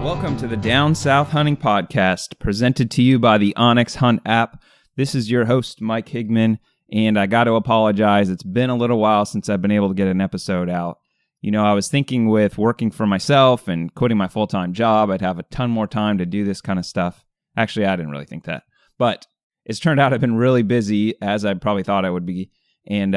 Welcome to the Down South Hunting Podcast, presented to you by the OnX Hunt App. This is your host, Mike Higman, and I got to apologize. It's been a little while since I've been able to get an episode out. You know, I was thinking with working for myself and quitting my full-time job, I'd have a ton more time to do this kind of stuff. Actually, I didn't really think that. But it's turned out I've been really busy, as I probably thought I would be, and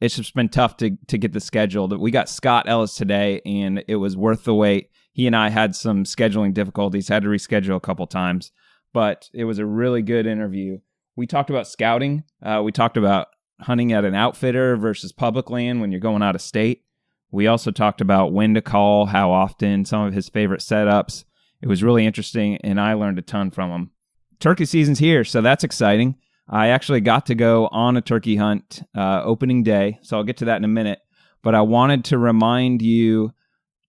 it's just been tough to get the schedule. We got Scott Ellis today, and it was worth the wait. He and I had some scheduling difficulties, had to reschedule a couple times, but it was a really good interview. We talked about scouting. We talked about hunting at an outfitter versus public land when you're going out of state. We also talked about when to call, how often, some of his favorite setups. It was really interesting, and I learned a ton from him. Turkey season's here, so that's exciting. I actually got to go on a turkey hunt opening day, so I'll get to that in a minute. But I wanted to remind you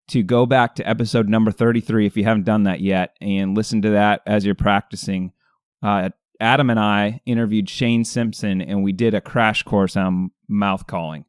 to go back to episode number 33 if you haven't done that yet and listen to that as you're practicing. Adam and I interviewed Shane Simpson, and we did a crash course on mouth calling.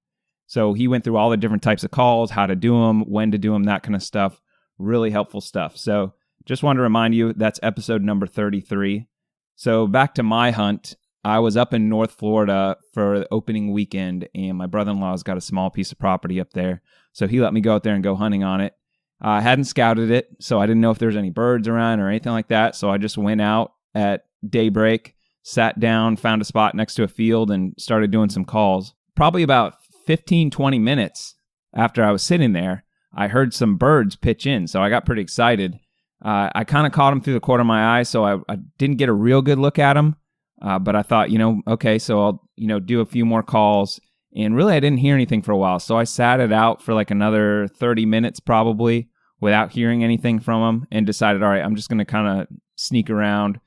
So he went through all the different types of calls, how to do them, when to do them, that kind of stuff. Really helpful stuff. So just wanted to remind you, that's episode number 33. So back to my hunt. I was up in North Florida for the opening weekend, and my brother-in-law's got a small piece of property up there. So he let me go out there and go hunting on it. I hadn't scouted it, so I didn't know if there was any birds around or anything like that. So I just went out at daybreak, sat down, found a spot next to a field, and started doing some calls. Probably about 15, 20 minutes after I was sitting there, I heard some birds pitch in, so I got pretty excited. I kind of caught them through the corner of my eye, so I didn't get a real good look at them. But I thought, okay, so I'll, do a few more calls. And really, I didn't hear anything for a while. So I sat it out for like another 30 minutes probably without hearing anything from them and decided, all right, I'm just going to kind of sneak around,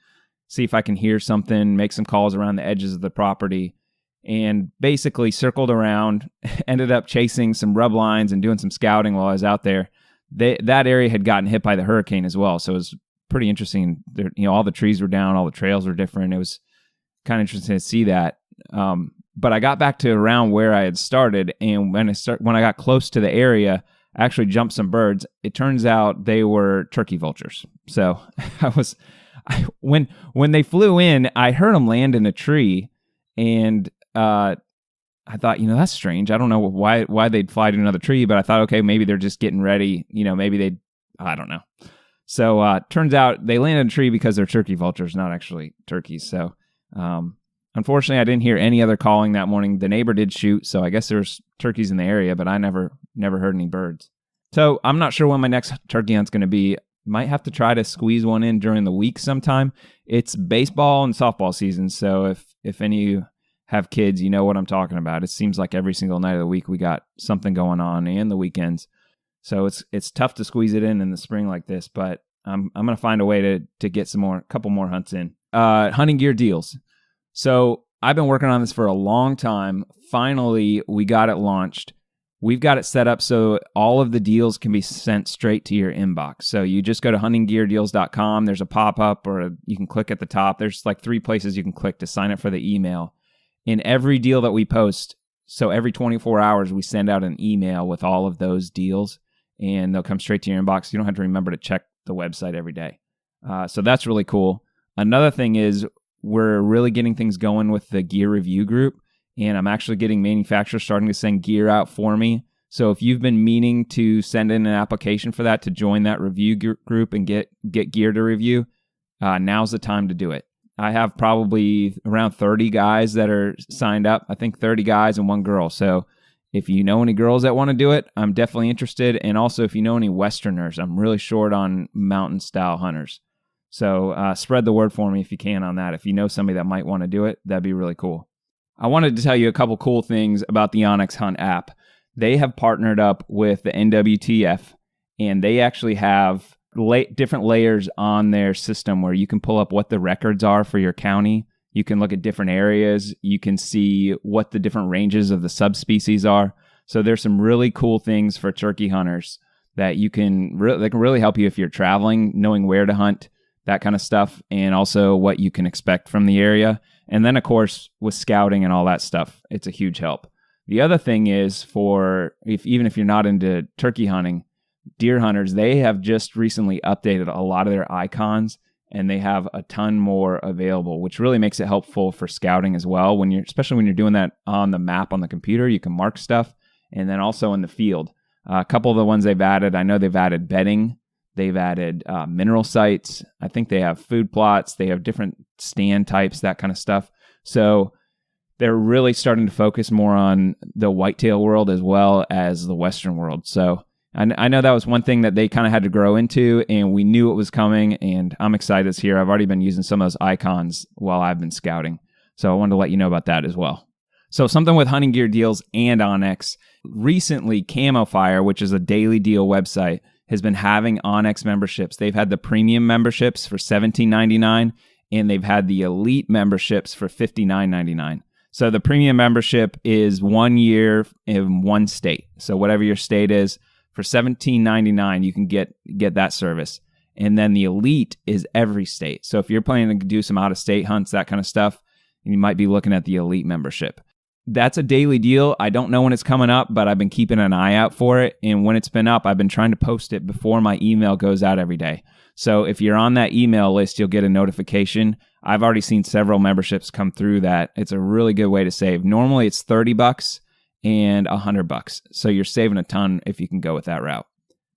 see if I can hear something, make some calls around the edges of the property, and basically circled around, ended up chasing some rub lines and doing some scouting while I was out there. That area had gotten hit by the hurricane as well. So it was pretty interesting. There, all the trees were down, all the trails were different. It was kind of interesting to see that. But I got back to around where I had started, and when I got close to the area, I actually jumped some birds. It turns out they were turkey vultures. So when they flew in, I heard them land in a tree, and I thought, that's strange. I don't know why they'd fly to another tree, but I thought, okay, maybe they're just getting ready. Maybe I don't know. So turns out they landed in a tree because they're turkey vultures, not actually turkeys. So unfortunately, I didn't hear any other calling that morning. The neighbor did shoot, so I guess there's turkeys in the area, but I never heard any birds. So I'm not sure when my next turkey hunt's going to be. Might have to try to squeeze one in during the week sometime. It's baseball and softball season, so if any of you have kids, you know what I'm talking about. It seems like every single night of the week we got something going on, and the weekends. So it's tough to squeeze it in the spring like this, but I'm going to find a way to get a couple more hunts in. Hunting gear deals. So I've been working on this for a long time. Finally, we got it launched. We've got it set up so all of the deals can be sent straight to your inbox. So you just go to huntinggeardeals.com. There's a pop-up, or you can click at the top. There's like 3 places you can click to sign up for the email. In every deal that we post, so every 24 hours, we send out an email with all of those deals, and they'll come straight to your inbox. You don't have to remember to check the website every day. So that's really cool. Another thing is we're really getting things going with the gear review group, and I'm actually getting manufacturers starting to send gear out for me. So if you've been meaning to send in an application for that, to join that review group and get gear to review, now's the time to do it. I have probably around 30 guys that are signed up. I think 30 guys and 1 girl. So if you know any girls that want to do it, I'm definitely interested. And also if you know any Westerners, I'm really short on mountain style hunters. So spread the word for me if you can on that. If you know somebody that might want to do it, that'd be really cool. I wanted to tell you a couple cool things about the OnX Hunt app. They have partnered up with the NWTF, and they actually have different layers on their system where you can pull up what the records are for your county. You can look at different areas. You can see what the different ranges of the subspecies are. So there's some really cool things for turkey hunters that they can really help you if you're traveling, knowing where to hunt, that kind of stuff, and also what you can expect from the area. And then, of course, with scouting and all that stuff, it's a huge help. The other thing is even if you're not into turkey hunting, deer hunters, they have just recently updated a lot of their icons, and they have a ton more available, which really makes it helpful for scouting as well. Especially when you're doing that on the map on the computer, you can mark stuff, and then also in the field. A couple of the ones they've added, I know they've added bedding, they've added mineral sites. I think they have food plots, they have different stand types, that kind of stuff. So they're really starting to focus more on the whitetail world as well as the Western world. So I know that was one thing that they kind of had to grow into, and we knew it was coming, and I'm excited it's here. I've already been using some of those icons while I've been scouting. So I wanted to let you know about that as well. So something with hunting gear deals and OnX. Recently, Camo Fire, which is a daily deal website, has been having OnX memberships. They've had the premium memberships for $17.99, and they've had the elite memberships for $59.99. So the premium membership is 1 year in one state. So whatever your state is, for $17.99, you can get that service. And then the elite is every state. So if you're planning to do some out-of-state hunts, that kind of stuff, you might be looking at the elite membership. That's a daily deal. I don't know when it's coming up, but I've been keeping an eye out for it. And when it's been up, I've been trying to post it before my email goes out every day. So if you're on that email list, you'll get a notification. I've already seen several memberships come through that. It's a really good way to save. Normally it's $30 and $100. So you're saving a ton if you can go with that route.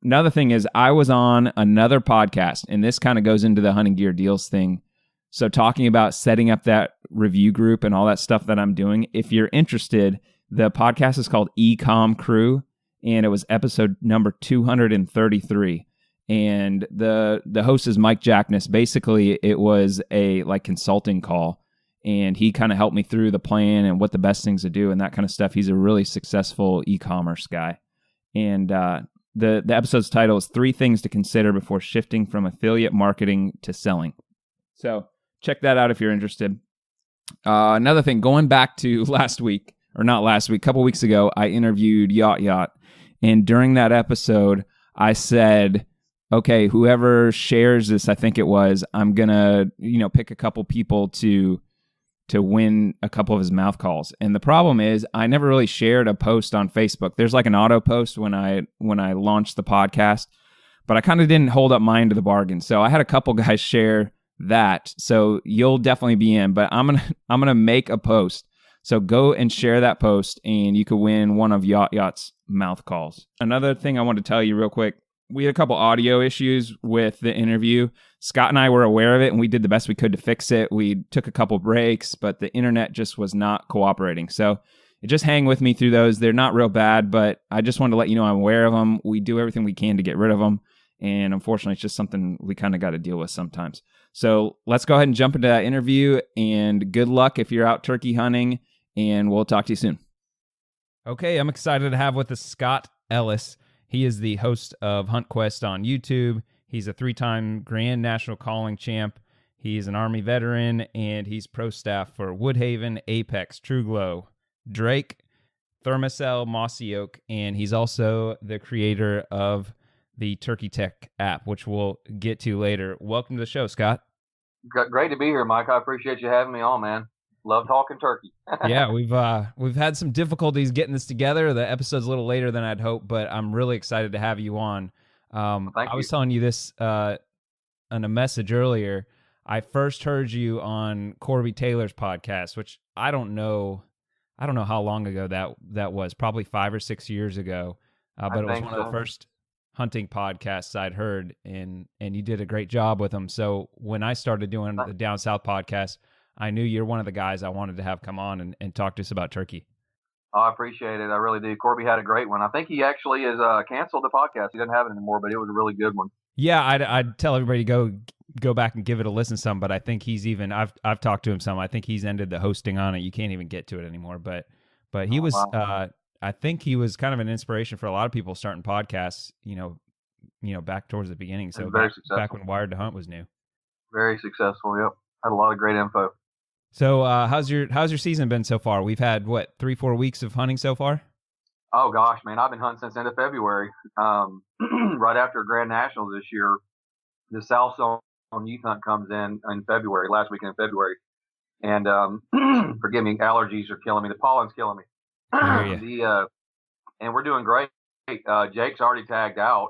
Another thing is I was on another podcast, and this kind of goes into the hunting gear deals thing. So talking about setting up that review group and all that stuff that I'm doing. If you're interested, the podcast is called Ecom Crew, and it was episode number 233. And the host is Mike Jackness. Basically, it was a consulting call, and he kind of helped me through the plan and what the best things to do and that kind of stuff. He's a really successful e-commerce guy. And the episode's title is 3 Things to Consider Before Shifting from Affiliate Marketing to Selling. So check that out if you're interested. Another thing, going back to a couple weeks ago, I interviewed Yacht. And during that episode, I said, okay, whoever shares this, I think it was, I'm going to, pick a couple people to win a couple of his mouth calls. And the problem is I never really shared a post on Facebook. There's like an auto post when I launched the podcast, but I kind of didn't hold up mine to the bargain. So I had a couple guys share that. So you'll definitely be in, but I'm going to make a post. So go and share that post and you could win one of Yacht's mouth calls. Another thing I want to tell you real quick. We had a couple audio issues with the interview. Scott and I were aware of it, and we did the best we could to fix it. We took a couple breaks, but the internet just was not cooperating. So just hang with me through those. They're not real bad, but I just wanted to let you know I'm aware of them. We do everything we can to get rid of them, and unfortunately, it's just something we kind of got to deal with sometimes. So let's go ahead and jump into that interview, and good luck if you're out turkey hunting, and we'll talk to you soon. Okay, I'm excited to have with us Scott Ellis. He is the host of Hunt Quest on YouTube. He's a 3-time Grand National Calling Champ. He's an Army veteran, and he's pro staff for Woodhaven, Apex, TrueGlow, Drake, Thermacell, Mossy Oak, and he's also the creator of the Turkey Tech app, which we'll get to later. Welcome to the show, Scott. Great to be here, Mike. I appreciate you having me on, man. Love talking turkey. Yeah, we've had some difficulties getting this together. The episode's a little later than I'd hoped, but I'm really excited to have you on. I was telling you this in a message earlier. I first heard you on Corby Taylor's podcast, which I don't know how long ago that was. Probably 5 or 6 years ago. But it was one of the first hunting podcasts I'd heard, and you did a great job with them. So when I started doing the Down South podcast, I knew you're one of the guys I wanted to have come on and talk to us about turkey. Oh, I appreciate it. I really do. Corby had a great one. I think he actually has canceled the podcast. He doesn't have it anymore, but it was a really good one. Yeah, I'd tell everybody to go back and give it a listen some, but I think he's even I've talked to him some. I think he's ended the hosting on it. You can't even get to it anymore. But he was wow. I think he was kind of an inspiration for a lot of people starting podcasts. Back towards the beginning. So back when Wired to Hunt was new. Very successful. Yep, had a lot of great info. So how's your season been so far? We've had 3-4 weeks of hunting so far. Oh gosh, man, I've been hunting since the end of February. Right after Grand Nationals this year, the South Zone Youth Hunt comes in February, last weekend in February, and forgive me, allergies are killing me. The pollen's killing me. And we're doing great. Jake's already tagged out.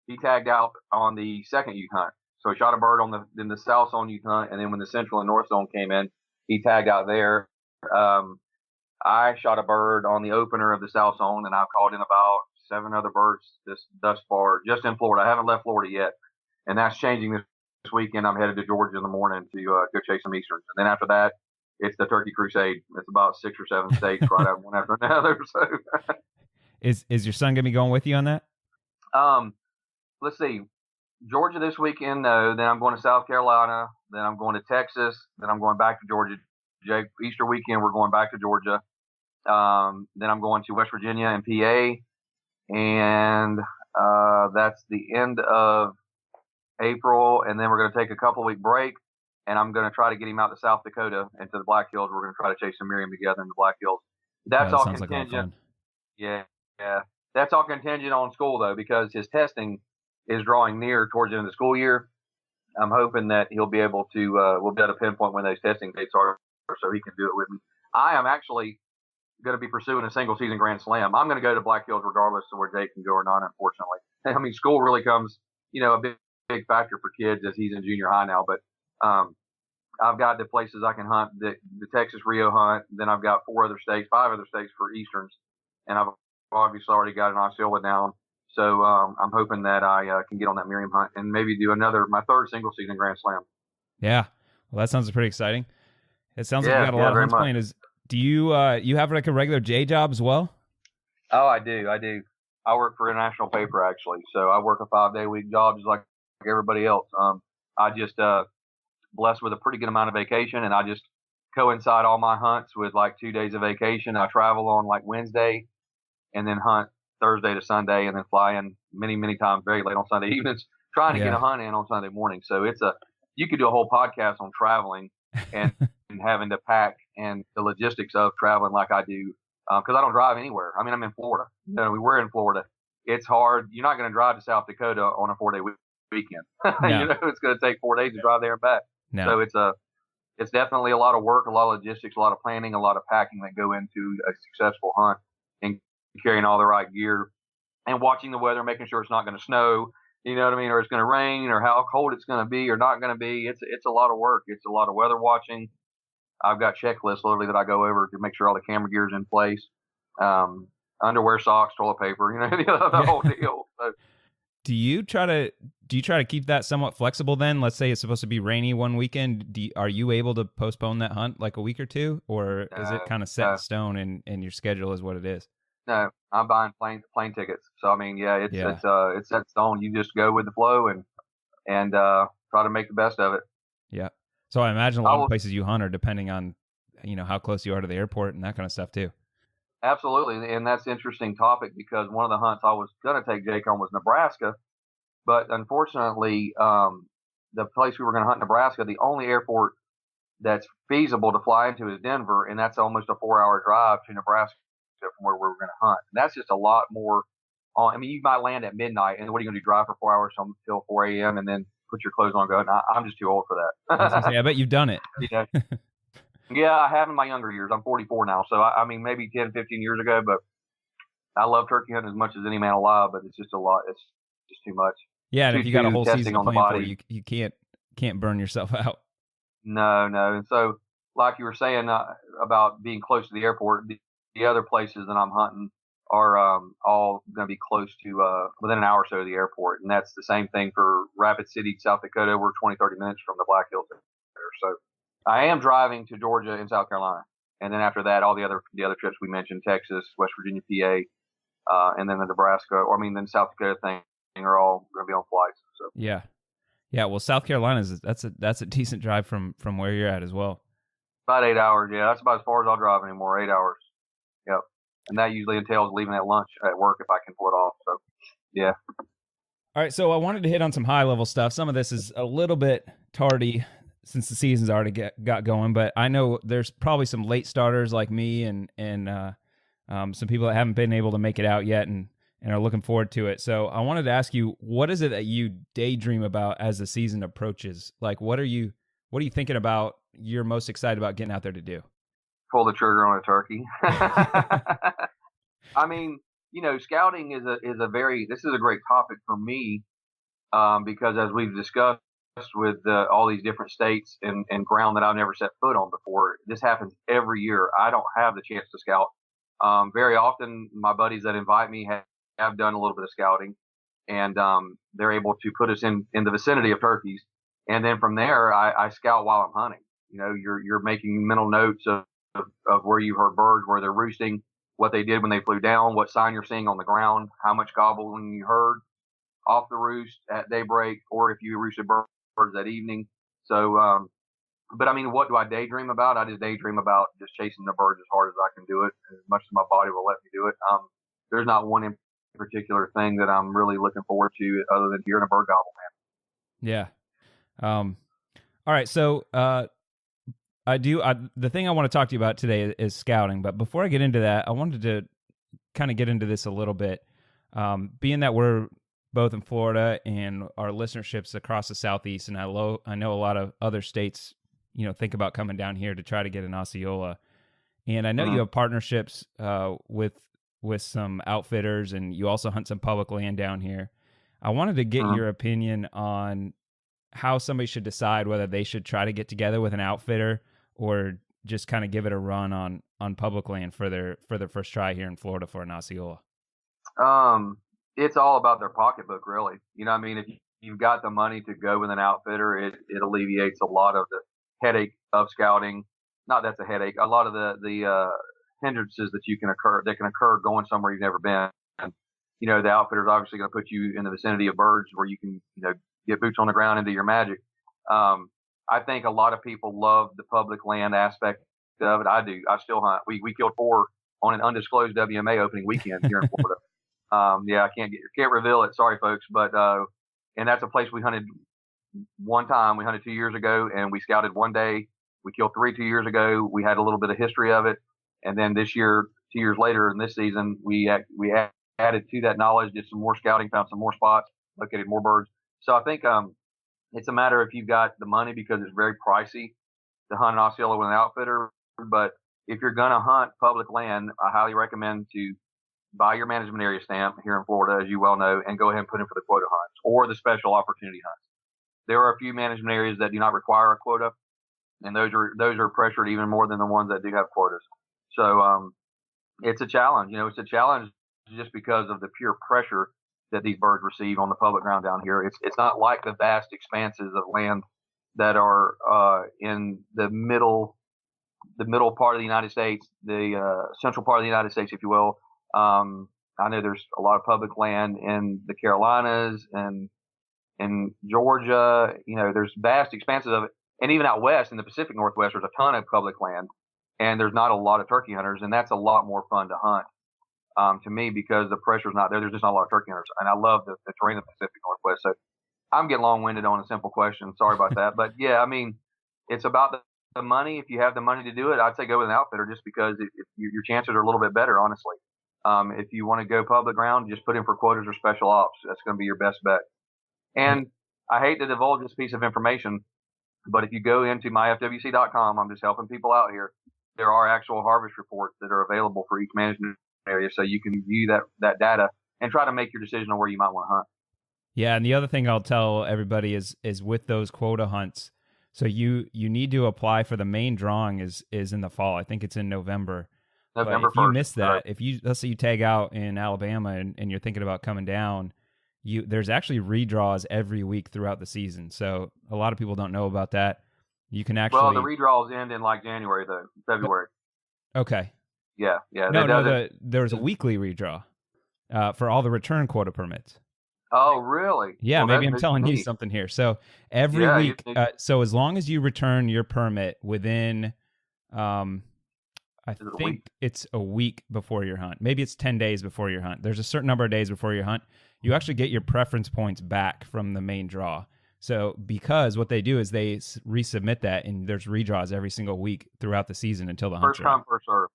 he tagged out on the second youth hunt. So he shot a bird in the south zone youth hunt, and then when the central and north zone came in, he tagged out there. I shot a bird on the opener of the south zone, and I've called in about 7 other birds thus far, just in Florida. I haven't left Florida yet, and that's changing this weekend. I'm headed to Georgia in the morning to go chase some easterns, and then after that, it's the Turkey Crusade. It's about 6 or 7 states right out one after another. So, is your son gonna be going with you on that? Let's see. Georgia this weekend, no. Then I'm going to South Carolina. Then I'm going to Texas. Then I'm going back to Georgia. Easter weekend, we're going back to Georgia. Then I'm going to West Virginia and PA. And that's the end of April. And then we're going to take a couple-week break. And I'm going to try to get him out to South Dakota and to the Black Hills. We're going to try to chase some Miriam together in the Black Hills. That's all contingent. Yeah. That's all contingent on school, though, because his testing is drawing near towards the end of the school year. I'm hoping that he'll be able to, we'll be able to pinpoint when those testing dates are so he can do it with me. I am actually going to be pursuing a single season Grand Slam. I'm going to go to Black Hills regardless of where Jake can go or not, unfortunately. I mean, school really comes, a big factor for kids as he's in junior high now, but I've got the places I can hunt, the Texas Rio hunt, then I've got 5 other states for Easterns, and I've obviously already got an Osceola down. So I'm hoping that I can get on that Miriam hunt and maybe do my third single season Grand Slam. Yeah. Well, that sounds pretty exciting. It sounds like you got a lot of hunts planned. Do you have like a regular J job as well? Oh, I do. I work for a national paper, actually. So I work a 5-day-a-week job just like everybody else. I just blessed with a pretty good amount of vacation, and I just coincide all my hunts with like 2 days of vacation. I travel on like Wednesday and then hunt Thursday to Sunday, and then fly in many, many times very late on Sunday evenings, trying to get a hunt in on Sunday morning. So you could do a whole podcast on traveling and having to pack and the logistics of traveling like I do, because I don't drive anywhere. I mean, I'm in Florida. We're in Florida. It's hard. You're not going to drive to South Dakota on a 4-day weekend. No. It's going to take 4 days to drive there and back. No. So it's definitely a lot of work, a lot of logistics, a lot of planning, a lot of packing that go into a successful hunt, and carrying all the right gear and watching the weather, making sure it's not going to snow, or it's going to rain, or how cold it's going to be or not going to be. It's a lot of work. It's a lot of weather watching. I've got checklists literally that I go over to make sure all the camera gear is in place. Underwear, socks, toilet paper, the whole deal. So, do you try to keep that somewhat flexible then? Let's say it's supposed to be rainy one weekend. Are you able to postpone that hunt like a week or two, or is it kind of set in stone and your schedule is what it is? No, I'm buying plane tickets. So I mean, it's set in stone. You just go with the flow and try to make the best of it. Yeah. So I imagine a lot of places you hunt are depending on, how close you are to the airport and that kind of stuff too. Absolutely, and that's an interesting topic because one of the hunts I was going to take Jake on was Nebraska, but unfortunately, the place we were going to hunt in Nebraska, the only airport that's feasible to fly into is Denver, and that's almost a 4-hour drive to Nebraska from where we were going to hunt. And that's just a lot more. I mean, you might land at midnight, and what are you going to do? Drive for 4 hours until 4 a.m. and then put your clothes on and go? I'm just too old for that. I was gonna say, I bet you've done it. Yeah, I have in my younger years. I'm 44 now, so I mean maybe 10, 15 years ago. But I love turkey hunting as much as any man alive. But it's just a lot. It's just too much. Yeah, and if you got a whole season to plan for, you can't burn yourself out. No, and so like you were saying about being close to the airport, the other places that I'm hunting are all going to be close to within an hour or so of the airport, and that's the same thing for Rapid City, South Dakota. We're 20, 30 minutes from the Black Hills there. So I am driving to Georgia and South Carolina, and then after that, all the other trips we mentioned, Texas, West Virginia, PA, and then the Nebraska, then South Dakota thing are all going to be on flights. So yeah. Well, South Carolina that's a decent drive from where you're at as well. About 8 hours. Yeah, that's about as far as I'll drive anymore. 8 hours. Yep. And that usually entails leaving at lunch at work if I can pull it off. So, yeah. All right, so I wanted to hit on some high-level stuff. Some of this is a little bit tardy since the season's already got going, but I know there's probably some late starters like me and some people that haven't been able to make it out yet and are looking forward to it. So I wanted to ask you, what is it that you daydream about as the season approaches? Like, what are you thinking about you're most excited about getting out there to do? Pull the trigger on a turkey. I mean, scouting this is a great topic for me because as we've discussed with all these different states and ground that I've never set foot on before, this happens every year. I don't have the chance to scout. Very often, my buddies that invite me have done a little bit of scouting, and they're able to put us in the vicinity of turkeys. And then from there, I scout while I'm hunting. You know, you're making mental notes of where you heard birds, where they're roosting, what they did when they flew down, what sign you're seeing on the ground, how much gobbling you heard off the roost at daybreak, or if you roosted birds that evening. So, but I mean, what do I daydream about? I just daydream about just chasing the birds as hard as I can do it, as much as my body will let me do it. There's not one in particular thing that I'm really looking forward to other than hearing a bird gobble, man. Yeah. All right. So, the thing I want to talk to you about today is scouting. But before I get into that, I wanted to kind of get into this a little bit. Being that we're both in Florida and our listenerships across the Southeast, and I know a lot of other states, think about coming down here to try to get an Osceola. And I know you have partnerships with some outfitters, and you also hunt some public land down here. I wanted to get your opinion on how somebody should decide whether they should try to get together with an outfitter or just kind of give it a run on public land for their first try here in Florida for an Osceola. It's all about their pocketbook, really. You know what I mean? If you've got the money to go with an outfitter, it alleviates a lot of the headache of scouting. Not that's a headache. A lot of the hindrances that can occur going somewhere you've never been. And, the outfitter's obviously going to put you in the vicinity of birds where you can, get boots on the ground and do your magic. I think a lot of people love the public land aspect of it. I do. I still hunt. We killed 4 on an undisclosed WMA opening weekend here in Florida. I can't reveal it. Sorry, folks. But, and that's a place we hunted one time. We hunted 2 years ago and we scouted one day. We killed 3 2 years ago. We had a little bit of history of it. And then this year, 2 years later in this season, we added to that knowledge, did some more scouting, found some more spots, located more birds. So I think, it's a matter if you've got the money, because it's very pricey to hunt an Osceola with an outfitter. But if you're going to hunt public land, I highly recommend to buy your management area stamp here in Florida, as you well know, and go ahead and put in for the quota hunts or the special opportunity hunts. There are a few management areas that do not require a quota, and those are pressured even more than the ones that do have quotas. So it's a challenge. It's a challenge just because of the pure pressure that these birds receive on the public ground down here. It's not like the vast expanses of land that are in the middle part of the United States, the central part of the United States, if you will. I know there's a lot of public land in the Carolinas and in Georgia. There's vast expanses of it. And even out west in the Pacific Northwest, there's a ton of public land, and there's not a lot of turkey hunters, and that's a lot more fun to hunt. To me, because the pressure's not there. There's just not a lot of turkey hunters, and I love the terrain of the Pacific Northwest. So I'm getting long-winded on a simple question. Sorry about that. But yeah, I mean, it's about the money. If you have the money to do it, I'd say go with an outfitter, just because your chances are a little bit better, honestly. If you want to go public ground, just put in for quotas or special ops. That's going to be your best bet. And I hate to divulge this piece of information, but if you go into myfwc.com, I'm just helping people out here. There are actual harvest reports that are available for each management area, so you can view that data and try to make your decision on where you might want to hunt. Yeah, and the other thing I'll tell everybody is with those quota hunts, so you need to apply for the main drawing is in the fall. I think it's in November. November 1st. If you miss that, let's say you tag out in Alabama and you're thinking about coming down, there's actually redraws every week throughout the season. So a lot of people don't know about that. You can actually... Well, the redraws end in January, though, February. Okay. Yeah. There's a weekly redraw for all the return quota permits. Oh, really? Yeah, well, maybe I'm telling you something here. So every week, so as long as you return your permit within, I think it's a week before your hunt. Maybe it's 10 days before your hunt. There's a certain number of days before your hunt. You actually get your preference points back from the main draw. So because what they do is they resubmit that, and there's redraws every single week throughout the season until the hunt. First come, first serve.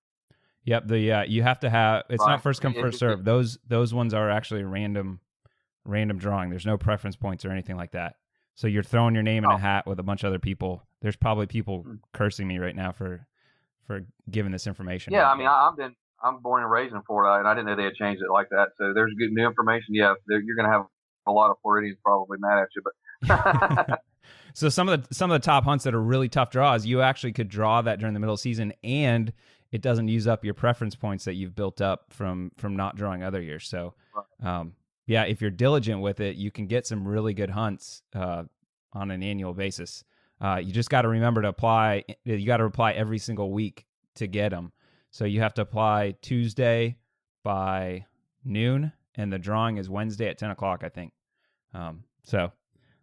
Yep. You have to have, it's not first come, first serve. Those ones are actually random drawing. There's no preference points or anything like that. So you're throwing your name in a hat with a bunch of other people. There's probably people cursing me right now for giving this information. Yeah, I mean, I'm born and raised in Florida, and I didn't know they had changed it like that. So there's good new information. Yeah, you're going to have a lot of Floridians probably mad at you, but So some of the top hunts that are really tough draws, you actually could draw that during the middle of the season, and it doesn't use up your preference points that you've built up from not drawing other years. So, yeah, if you're diligent with it, you can get some really good hunts on an annual basis. You just got to remember to apply. You got to apply every single week to get them. So you have to apply Tuesday by noon, and the drawing is Wednesday at 10 o'clock, I think. So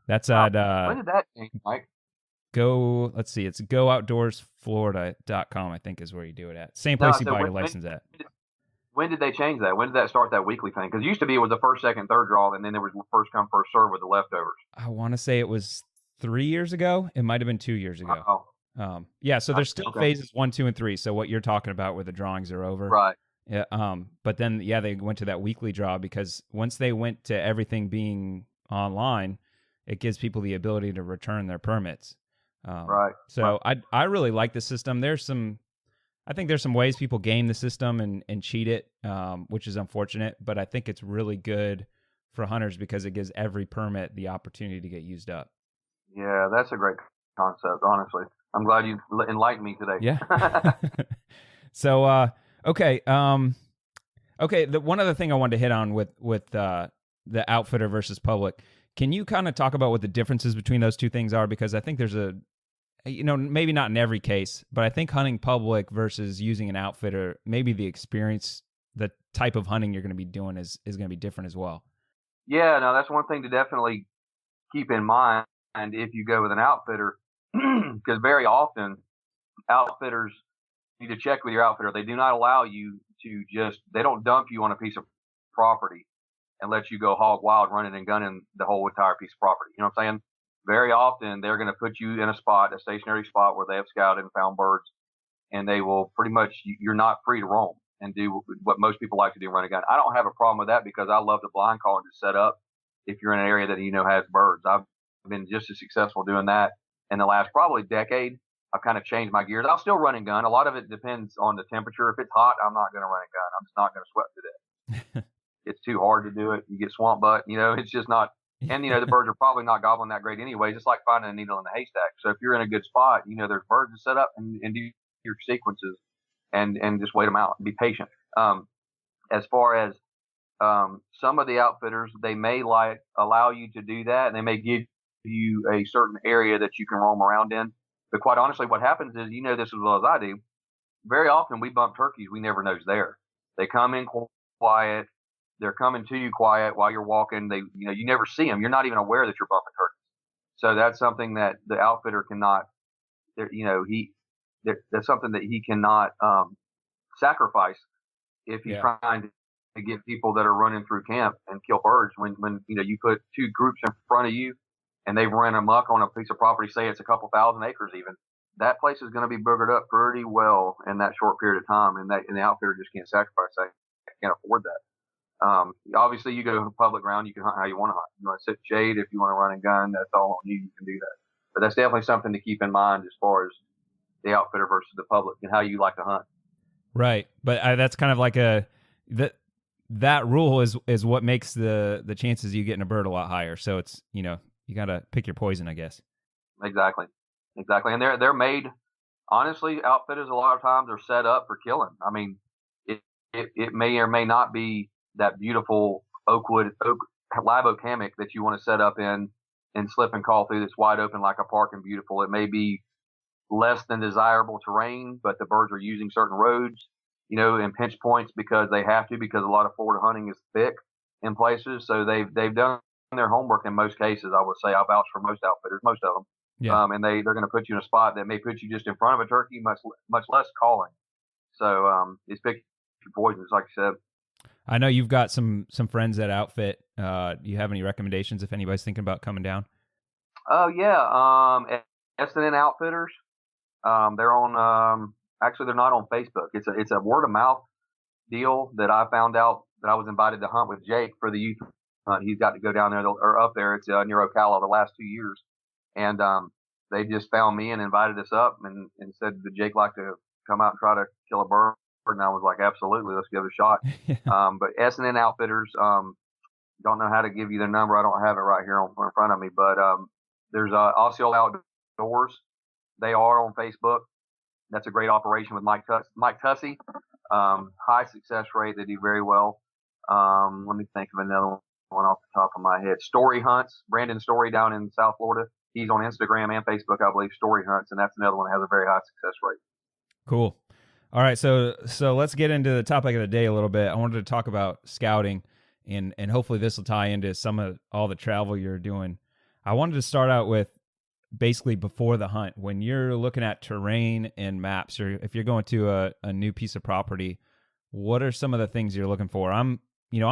that's at when did that change, Mike? let's see, it's gooutdoorsflorida.com, I think is where you do it at. Same place you buy your license at. When did they change that? When did that start, that weekly thing? Because it used to be it was the first, second, third draw, and then there was first come, first serve with the leftovers. I want to say it was 3 years ago. It might have been 2 years ago. Yeah, so there's still phases 1, 2, and 3. So what you're talking about where the drawings are over. Right. Yeah. But then, yeah, they went to that weekly draw because once they went to everything being online, it gives people the ability to return their permits. Right. So I really like the system. I think there's some ways people game the system and cheat it, which is unfortunate, but I think it's really good for hunters because it gives every permit the opportunity to get used up. Yeah, that's a great concept, honestly. I'm glad you enlightened me today. Yeah. So, okay. Okay. One other thing I wanted to hit on with the outfitter versus public, can you kind of talk about what the differences between those two things are? Because I think there's maybe not in every case, but I think hunting public versus using an outfitter, maybe the experience, the type of hunting you're going to be doing is going to be different as well. Yeah, no, that's one thing to definitely keep in mind if you go with an outfitter, because very often outfitters need to check with your outfitter. They do not allow you to they don't dump you on a piece of property and let you go hog wild running and gunning the whole entire piece of property. You know what I'm saying? Very often they're going to put you in a stationary spot where they have scouted and found birds, and they will pretty much, you're not free to roam and do what most people like to do, run a gun. I don't have a problem with that because I love to blind call and just set up if you're in an area that has birds. I've been just as successful doing that in the last probably decade. I've kind of changed my gears. I'll still run and gun. A lot of it depends on the temperature. If it's hot, I'm not going to run and gun. I'm just not going to sweat to death. It's too hard to do it. You get swamp butt, it's just not. And, the birds are probably not gobbling that great anyways. It's like finding a needle in a haystack. So if you're in a good spot, there's birds to set up and do your sequences and just wait them out and be patient. As far as some of the outfitters, they may allow you to do that, and they may give you a certain area that you can roam around in. But quite honestly, what happens is, this as well as I do, very often we bump turkeys we never know's there. They come in quiet. They're coming to you quiet while you're walking. You never see them. You're not even aware that you're bumping turkeys. So that's something that the outfitter cannot, that's something that he cannot sacrifice if he's trying to get people that are running through camp and kill birds. When you put two groups in front of you and they've run amok on a piece of property, say it's a couple thousand acres even, that place is going to be boogered up pretty well in that short period of time, and the outfitter just can't sacrifice that. Can't afford that. Obviously, you go to public ground, you can hunt how you want to hunt. You want to sit shade, if you want to run and gun, that's all on you. You can do that. But that's definitely something to keep in mind as far as the outfitter versus the public and how you like to hunt. Right, but that's kind of like that rule is what makes the chances of you getting a bird a lot higher. So it's you got to pick your poison, I guess. Exactly, and they're made. Honestly, outfitters a lot of times are set up for killing. I mean, it may or may not be that beautiful oak live oak hammock that you want to set up in and slip and call through that's wide open like a park and beautiful. It may be less than desirable terrain, but the birds are using certain roads, and pinch points because they have to, because a lot of Florida hunting is thick in places. So they've done their homework in most cases. I would say I vouch for most outfitters, most of them. Yeah. And they're going to put you in a spot that may put you just in front of a turkey, much less calling. So it's pick your poisons, like you said. I know you've got some friends that outfit. Do you have any recommendations if anybody's thinking about coming down? Oh yeah, S&N Outfitters. They're on. Actually, they're not on Facebook. It's a word of mouth deal that I found out that I was invited to hunt with Jake for the youth hunt. He's got to go down there or up there. It's near Ocala the last 2 years, and they just found me and invited us up and said, "Would Jake like to come out and try to kill a bird?" And I was like, absolutely, let's give it a shot. But S&N Outfitters, don't know how to give you the number. I don't have it right here in front of me, but there's Osceola Outdoors. They are on Facebook. That's a great operation with Mike Tussey. High success rate. They do very well. Let me think of another one off the top of my head. Story Hunts. Brandon Story down in South Florida. He's on Instagram and Facebook, I believe. Story Hunts, and that's another one that has a very high success rate. Cool. All right, so let's get into the topic of the day a little bit. I wanted to talk about scouting, and hopefully this will tie into some of all the travel you're doing. I wanted to start out with basically before the hunt, when you're looking at terrain and maps, or if you're going to a new piece of property, what are some of the things you're looking for? I'm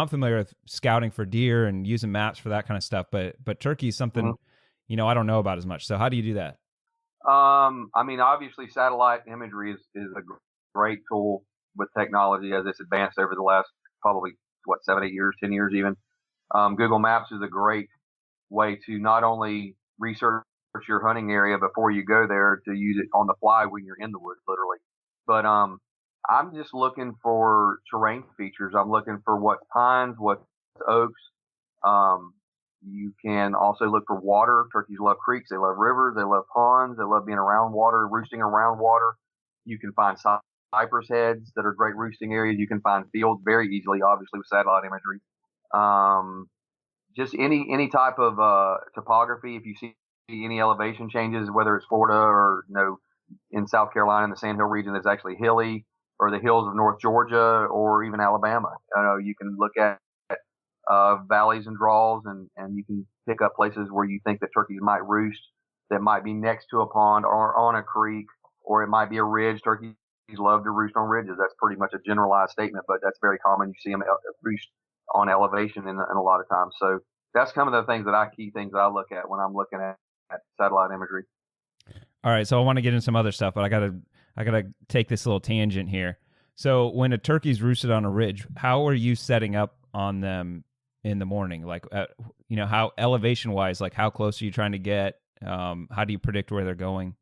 familiar with scouting for deer and using maps for that kind of stuff, but turkey is something I don't know about as much. So how do you do that? I mean, obviously, satellite imagery is a great tool with technology as it's advanced over the last probably 7, 8 years, 10 years even. Google Maps is a great way to not only research your hunting area before you go there, to use it on the fly when you're in the woods, literally. But I'm just looking for terrain features. I'm looking for what pines, what oaks. You can also look for water. Turkeys love creeks. They love rivers. They love ponds. They love being around water, roosting around water. You can find cypress heads that are great roosting areas. You can find fields very easily, obviously, with satellite imagery. Just any type of topography. If you see any elevation changes, whether it's Florida or in South Carolina in the Sand Hill region that's actually hilly, or the hills of North Georgia, or even Alabama, you can look at valleys and draws, and you can pick up places where you think that turkeys might roost that might be next to a pond or on a creek, or it might be a ridge. Turkeys love to roost on ridges. That's pretty much a generalized statement, but that's very common. You see them roost on elevation in a lot of times. So that's kind of the key things that I look at when I'm looking at satellite imagery. All right, so I want to get into some other stuff, but I gotta take this little tangent here. So when a turkey's roosted on a ridge, how are you setting up on them in the morning? Like, how elevation wise, like how close are you trying to get? How do you predict where they're going?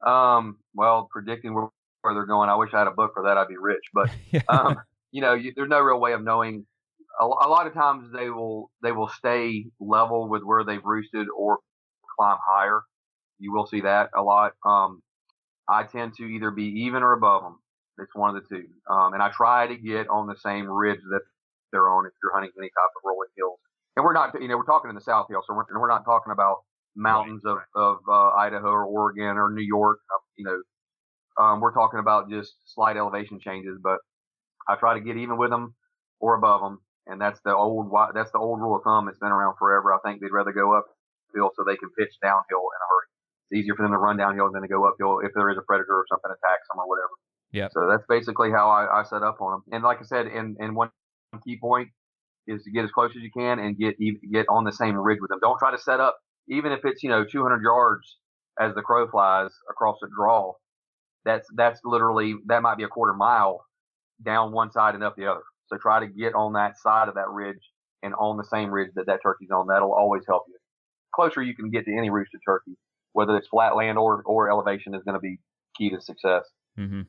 Well, predicting where they're going, I wish I had a book for that. I'd be rich, but there's no real way of knowing. A lot of times they will stay level with where they've roosted or climb higher. You will see that a lot. I tend to either be even or above them. It's one of the two. And I try to get on the same ridge that they're on if you're hunting any type of rolling hills. And we're not, we're talking in the South Hills, so we're not talking about mountains of Idaho or Oregon or New York. We're talking about just slight elevation changes, but I try to get even with them or above them. And that's the old rule of thumb. It's been around forever. I think they'd rather go uphill so they can pitch downhill in a hurry. It's easier for them to run downhill than to go uphill if there is a predator or something attacks them or whatever. Yeah. So that's basically how I set up on them. And like I said, and one key point is to get as close as you can and get on the same ridge with them. Don't try to set up, even if it's 200 yards as the crow flies across a draw. That's literally, that might be a quarter mile down one side and up the other. So try to get on that side of that ridge and on the same ridge that turkey's on. That'll always help you. The closer you can get to any roosted turkey, whether it's flat land or elevation, is going to be key to success. Mm-hmm.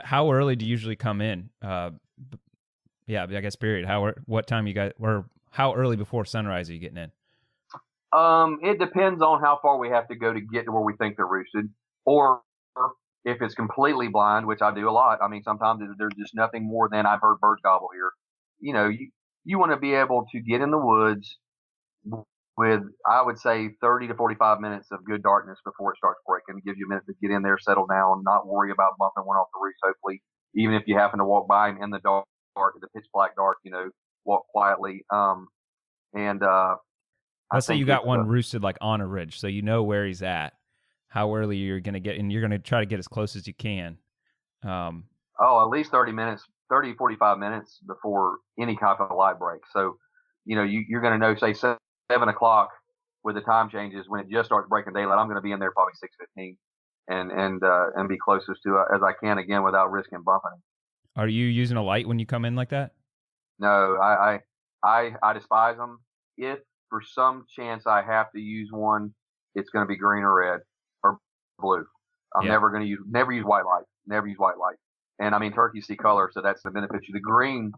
How early do you usually come in? Yeah, I guess period. What time you guys, or how early before sunrise are you getting in? It depends on how far we have to go to get to where we think they're roosted, or if it's completely blind, which I do a lot. I mean, sometimes there's just nothing more than I've heard birds gobble here. You want to be able to get in the woods with, I would say, 30 to 45 minutes of good darkness before it starts breaking. It gives you a minute to get in there, settle down, not worry about bumping one off the roost, hopefully. Even if you happen to walk by him in the dark, the pitch black dark, walk quietly. Let's say you got one roosted like on a ridge, so you know where he's at, how early you're going to get, and you're going to try to get as close as you can. At least 30, 45 minutes before any type of light break. So, you're going to know, say, 7 o'clock with the time changes, when it just starts breaking daylight. I'm going to be in there probably 6:15 and be closest to as I can, again, without risking bumping him. Are you using a light when you come in like that? No, I despise them. If for some chance I have to use one, it's going to be green or red or blue. I'm never going to never use white light. Never use white light. And I mean, turkeys see color, so that's the benefit. The green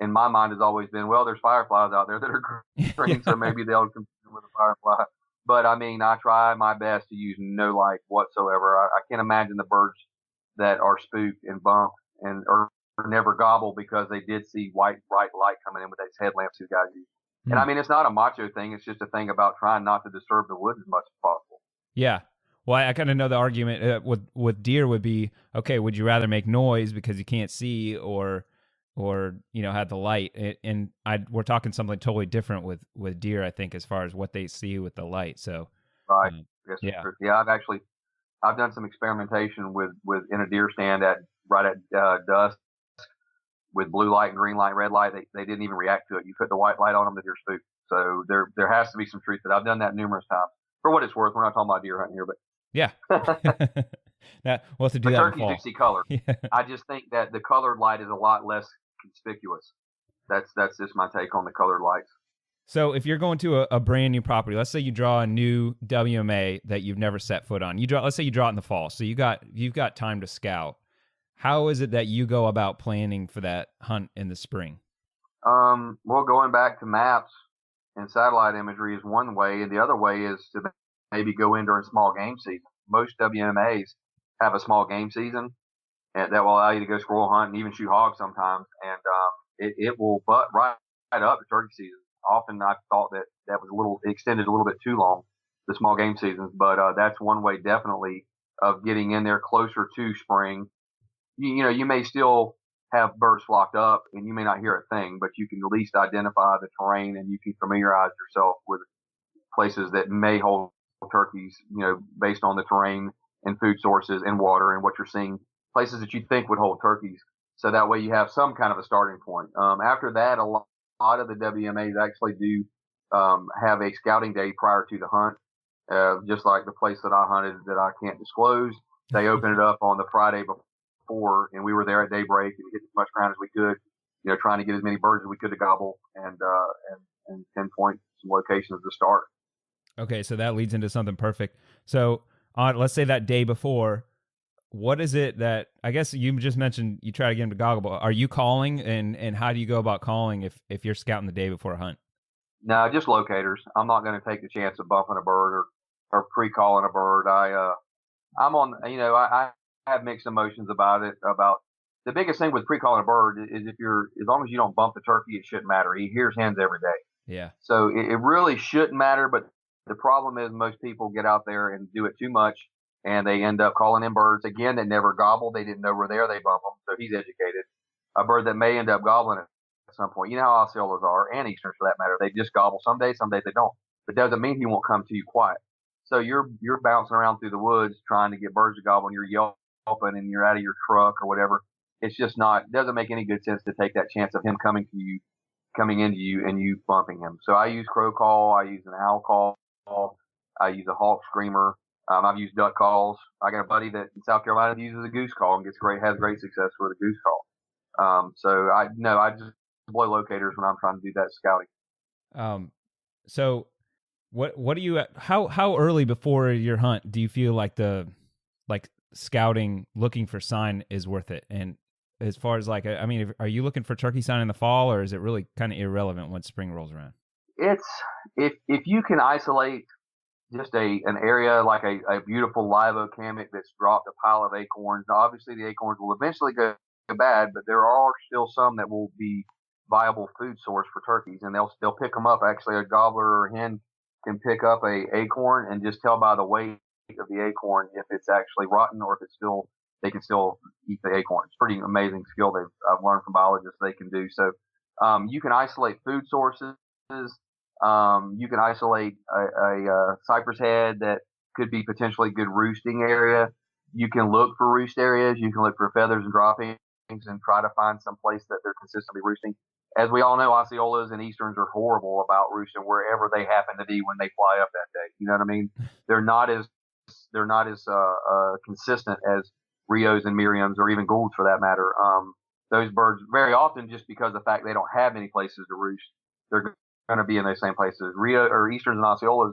in my mind has always been, well, there's fireflies out there that are green, so maybe they'll compete with a firefly. But I mean, I try my best to use no light whatsoever. I can't imagine the birds that are spooked and bumped and or never gobble because they did see white bright light coming in with those headlamps these guys use. And I mean, it's not a macho thing. It's just a thing about trying not to disturb the woods as much as possible. Yeah. Well, I kind of know the argument with deer would be, okay, would you rather make noise because you can't see or have the light? And we're talking something totally different with deer, I think, as far as what they see with the light. So right. Yes, yeah. I've done some experimentation with in a deer stand right at dusk with blue light and green light, red light. They didn't even react to it. You put the white light on them, the deer spooked. So there has to be some truth to that. I've done that numerous times. For what it's worth, we're not talking about deer hunting here, but yeah. Now, we'll have to do that. Turkeys do see color. Yeah. I just think that the colored light is a lot less conspicuous. That's just my take on the colored lights. So if you're going to a brand new property, let's say you draw a new WMA that you've never set foot on. Let's say you draw it in the fall. So you've got time to scout. How is it that you go about planning for that hunt in the spring? Well, going back to maps and satellite imagery is one way, and the other way is to maybe go in during small game season. Most WMAs have a small game season, and that will allow you to go squirrel hunt and even shoot hogs sometimes, and it will butt right up to turkey season. Often I thought that was extended a little bit too long, the small game seasons, but that's one way definitely of getting in there closer to spring. You may still have birds flocked up and you may not hear a thing, but you can at least identify the terrain and you can familiarize yourself with places that may hold turkeys, based on the terrain and food sources and water and what you're seeing, places that you think would hold turkeys. So that way you have some kind of a starting point. After that, a lot of the WMAs actually do have a scouting day prior to the hunt, just like the place that I hunted that I can't disclose. They open it up on the Friday before, and we were there at daybreak and hit as much ground as we could, trying to get as many birds as we could to gobble and pinpoint some locations to start. Okay, so that leads into something perfect. So let's say that day before, what is it that, I guess you just mentioned you try to get them to goggle, are you calling and how do you go about calling if you're scouting the day before a hunt? No, just locators. I'm not going to take the chance of bumping a bird or pre-calling a bird. I'm on, I have mixed emotions about it. About the biggest thing with pre-calling a bird is as long as you don't bump the turkey, it shouldn't matter. He hears hens every day. Yeah. So it really shouldn't matter, but the problem is most people get out there and do it too much, and they end up calling in birds, again, that never gobble. They didn't know we're there. They bump them, so he's educated. A bird that may end up gobbling at some point. You know how Osceolas are, and Easterns for that matter. They just gobble some days they don't. But doesn't mean he won't come to you quiet. So you're bouncing around through the woods trying to get birds to gobble, and you're yelping, and you're out of your truck or whatever. It's just doesn't make any good sense to take that chance of him coming into you, and you bumping him. So I use crow call. I use an owl call. I use a hawk screamer. I've used duck calls. I got a buddy that in South Carolina uses a goose call and has great success with a goose call. So I just deploy locators when I'm trying to do that scouting. So what do you, how early before your hunt do you feel like scouting, looking for sign is worth it? And as far as are you looking for turkey sign in the fall, or is it really kind of irrelevant when spring rolls around? It's if you can isolate just an area like a beautiful live oak hammock that's dropped a pile of acorns. Now, obviously, the acorns will eventually go bad, but there are still some that will be viable food source for turkeys, and they'll pick them up. Actually, a gobbler or a hen can pick up a acorn and just tell by the weight of the acorn if it's actually rotten or if they can still eat the acorn. It's pretty amazing skill I've learned from biologists they can do. So you can isolate food sources. You can isolate a cypress head that could be potentially good roosting area. You can look for roost areas. You can look for feathers and droppings and try to find some place that they're consistently roosting. As we all know, Osceolas and Easterns are horrible about roosting wherever they happen to be when they fly up that day. You know what I mean? They're not as consistent as Rios and Miriams or even Goulds for that matter. Those birds very often, just because of the fact they don't have any places to roost, they're going to be in those same places. Rio or Easterns and Osceolas,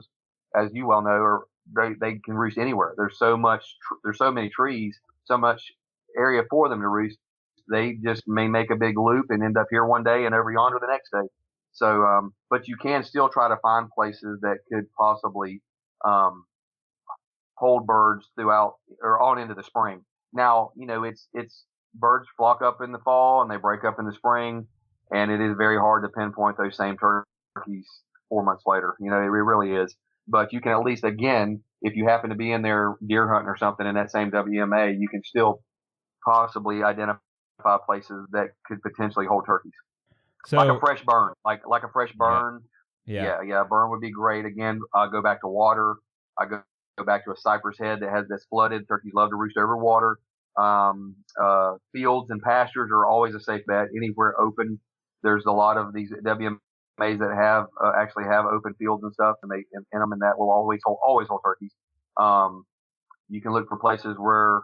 as you well know, they can roost anywhere. There's so many trees, so much area for them to roost they just may make a big loop and end up here one day and over yonder the next day. So, but you can still try to find places that could possibly hold birds throughout or on into the spring. Now, it's birds flock up in the fall and they break up in the spring, and it is very hard to pinpoint those same turkeys 4 months later. It really is. But you can at least, again, if you happen to be in there deer hunting or something in that same WMA, you can still possibly identify places that could potentially hold turkeys. So, like a fresh burn, like a fresh burn. Yeah. Yeah. Burn would be great. Again, go back to water. I go back to a cypress head that's flooded. Turkeys love to roost over water. Fields and pastures are always a safe bet. Anywhere open, there's a lot of these WMAs that have actually have open fields and stuff, and they in them, and that will always hold turkeys. You can look for places where,